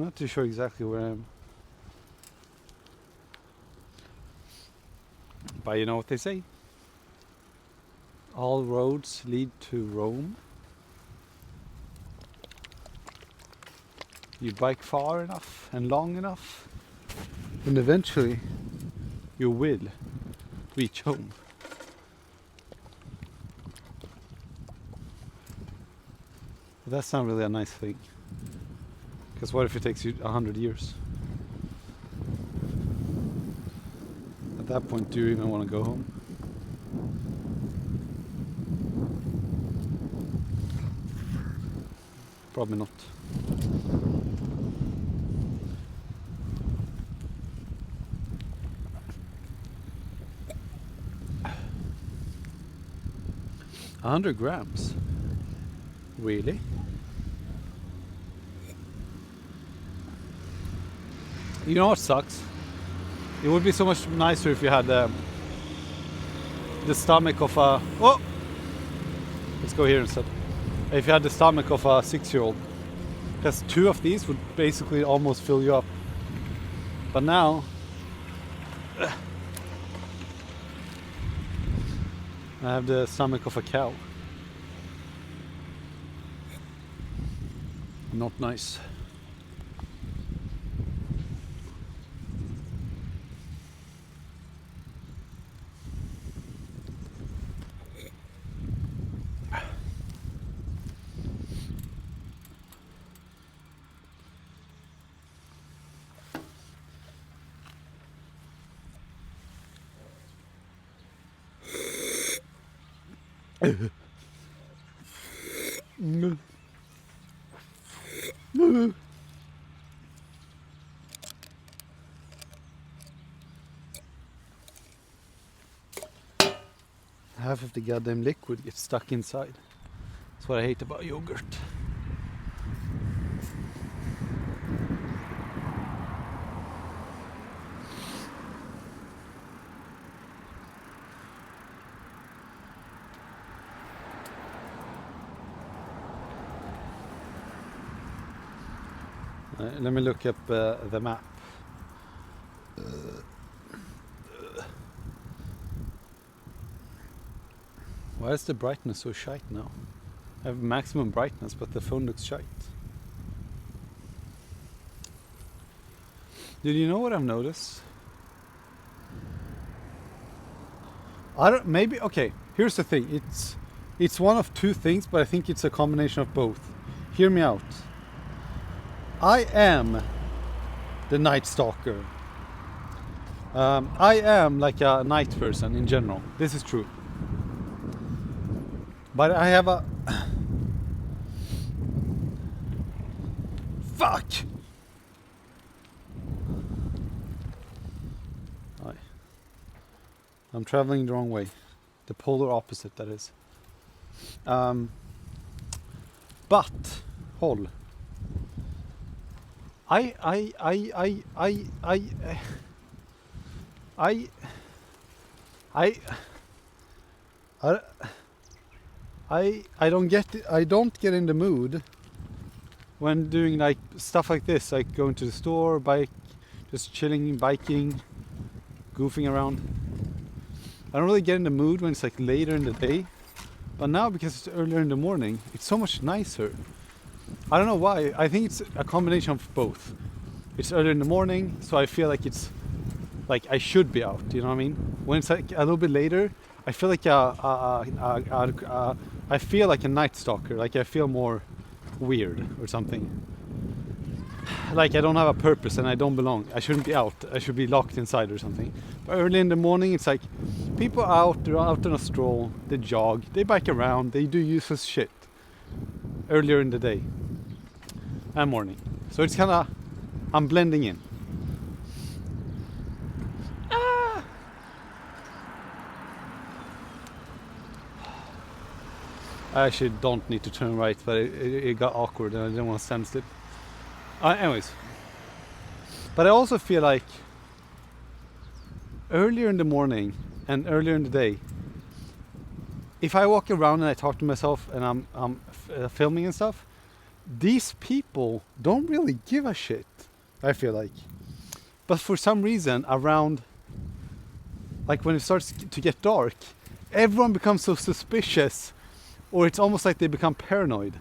[SPEAKER 1] not too sure exactly where I am. But you know what they say? All roads lead to Rome. You bike far enough and long enough, and eventually you will reach home. But that's not really a nice thing. Because what if it takes you 100 years? At that point, do you even want to go home? Probably not. A 100 grams? Really? You know what sucks? It would be so much nicer if you had the stomach of a... Oh! Let's go here instead. If you had the stomach of a 6-year-old. Because 2 of these would basically almost fill you up. But now... I have the stomach of a cow. Not nice. Half of the goddamn liquid gets stuck inside. That's what I hate about yogurt. Let me look up the map. Why is the brightness so shite now? I have maximum brightness, but the phone looks shite. Did you know what I've noticed? Maybe, okay, here's the thing. It's one of two things, but I think it's a combination of both. Hear me out. I am the night stalker. I am like a night person in general. This is true. But I have a... Fuck! I'm traveling the wrong way. The polar opposite, that is. But, hold. I don't get in the mood when doing like stuff like this, like going to the store, bike, just chilling, biking, goofing around. I don't really get in the mood when it's like later in the day, but now because it's earlier in the morning, it's so much nicer. I don't know why. I think it's a combination of both. It's early in the morning, so I feel like it's like I should be out. You know what I mean? When it's like a little bit later, I feel like I feel like a night stalker. Like I feel more weird or something. Like I don't have a purpose and I don't belong. I shouldn't be out. I should be locked inside or something. But early in the morning, it's like people are out. They're out on a stroll. They jog. They bike around. They do useless shit. Earlier in the day and morning, so it's kind of I'm blending in. I actually don't need to turn right, but it got awkward and I didn't want to stand still. Anyways, but I also feel like earlier in the morning and earlier in the day, if I walk around and I talk to myself and I'm filming and stuff, these people don't really give a shit, I feel like. But for some reason around, like when it starts to get dark, everyone becomes so suspicious, or it's almost like they become paranoid.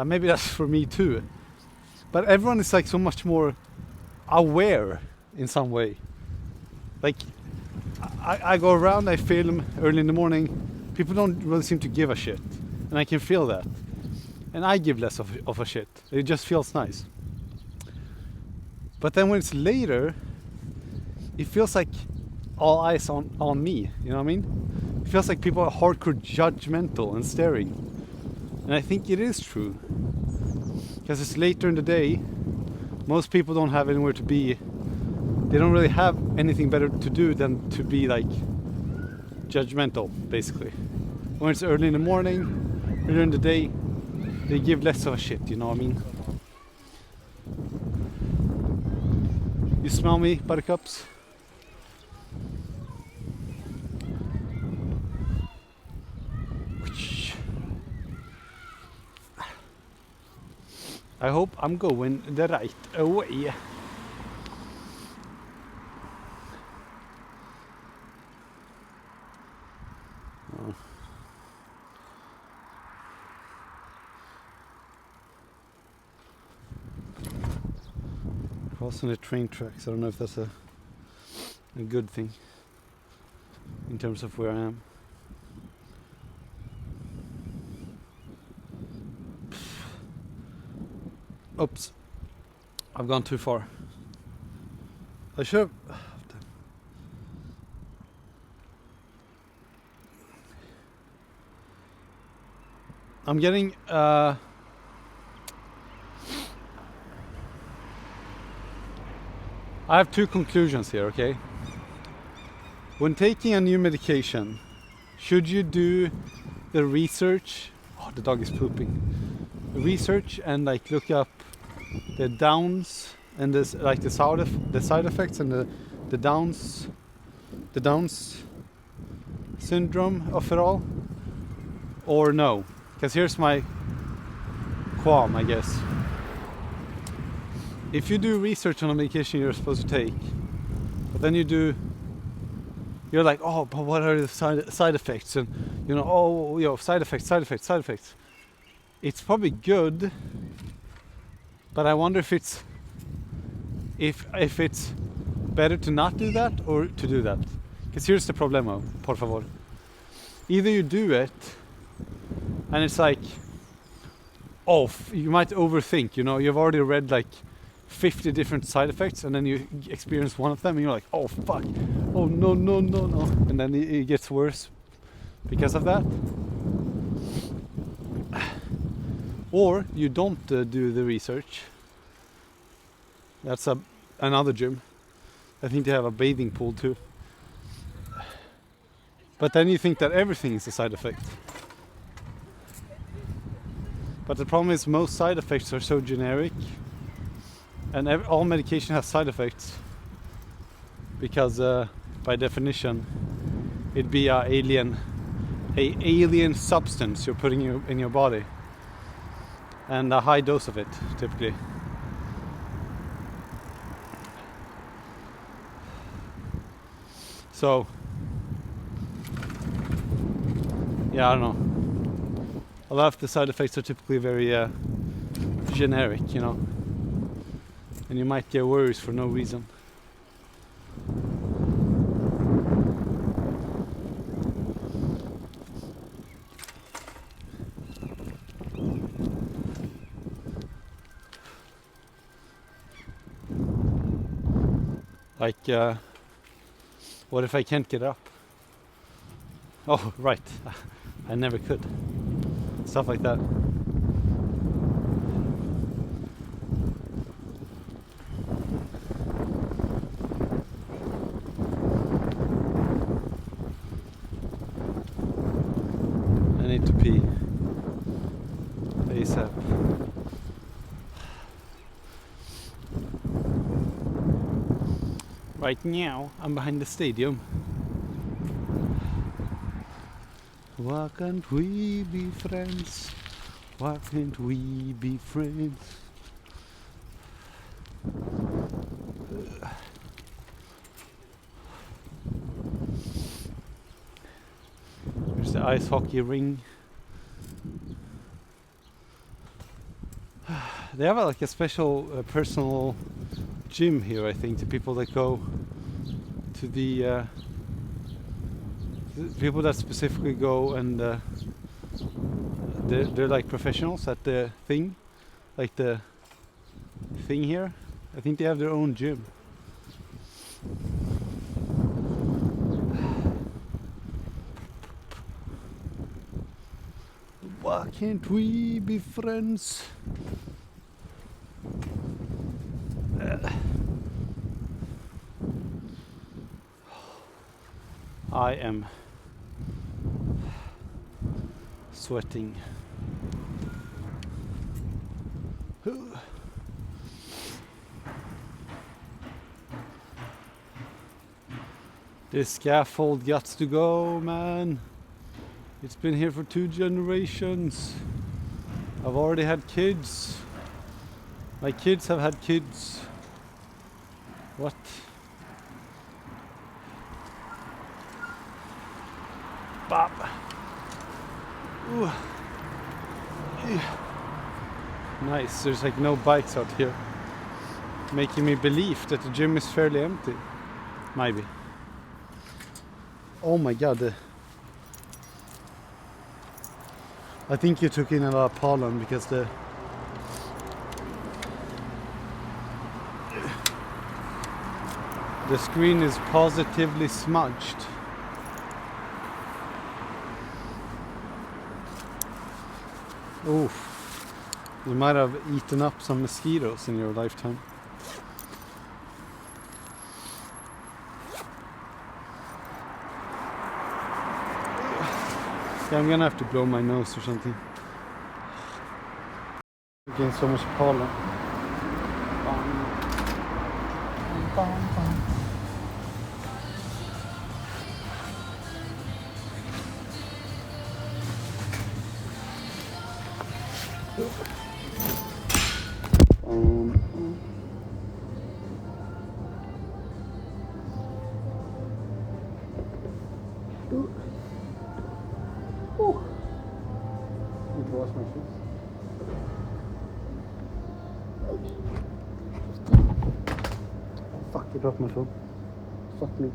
[SPEAKER 1] Maybe that's for me too. But everyone is like so much more aware in some way. Like I go around, I film early in the morning, people don't really seem to give a shit. And I can feel that. And I give less of a shit. It just feels nice. But then when it's later, it feels like all eyes on me. You know what I mean? It feels like people are hardcore judgmental and staring. And I think it is true. Because it's later in the day, most people don't have anywhere to be. They don't really have anything better to do than to be like judgmental, basically. When it's early in the morning, early in the day, they give less of a shit, you know what I mean? You smell me, buttercups? I hope I'm going the right way. Oh. Crossing the train tracks. I don't know if that's a good thing in terms of where I am. Oops, I've gone too far. I should have... I'm getting I have two conclusions here, okay? When taking a new medication, should you do the research? Oh, the dog is pooping. The research and like look up the downs and this like the side effects and the downs syndrome of it all, or no? Because here's my qualm, I guess. If you do research on a medication you're supposed to take, but then you're like, oh, but what are the side effects? And you know, oh, you know, side effects. It's probably good, but I wonder if it's better to not do that or to do that. Because here's the problema, por favor. Either you do it, and it's like, oh, you might overthink. You know, you've already read like 50 different side effects, and then you experience one of them and you're like, oh fuck, oh no, and then it gets worse because of that. Or you don't do the research. That's another gym. I think they have a bathing pool too. But then you think that everything is a side effect. But the problem is most side effects are so generic, and all medication has side effects because by definition it'd be a alien substance you're putting in your body, and a high dose of it typically. So yeah, I don't know. A lot of the side effects are typically very generic, you know, and you might get worries for no reason. Like, what if I can't get up? Oh, right, I never could. Stuff like that. I need to pee ASAP. Right now, I'm behind the stadium. Why can't we be friends? Why can't we be friends? There's the ice hockey ring. They have like a special personal gym here, I think, to people that go to the people that specifically go and they're like professionals at the thing, like the thing here. I think they have their own gym. Why can't we be friends? I am sweating. This scaffold got to go, man. It's been here for 2 generations. I've already had kids. My kids have had kids. What? Bop. Ooh. Nice, there's like no bikes out here, making me believe that the gym is fairly empty. Maybe. Oh my god. I think you took in a lot of pollen because the screen is positively smudged. Oh, you might have eaten up some mosquitoes in your lifetime. Yeah, I'm gonna have to blow my nose or something. I'm getting so much pollen. I need to wash my shoes. Fuck, I dropped my phone. Fuck me.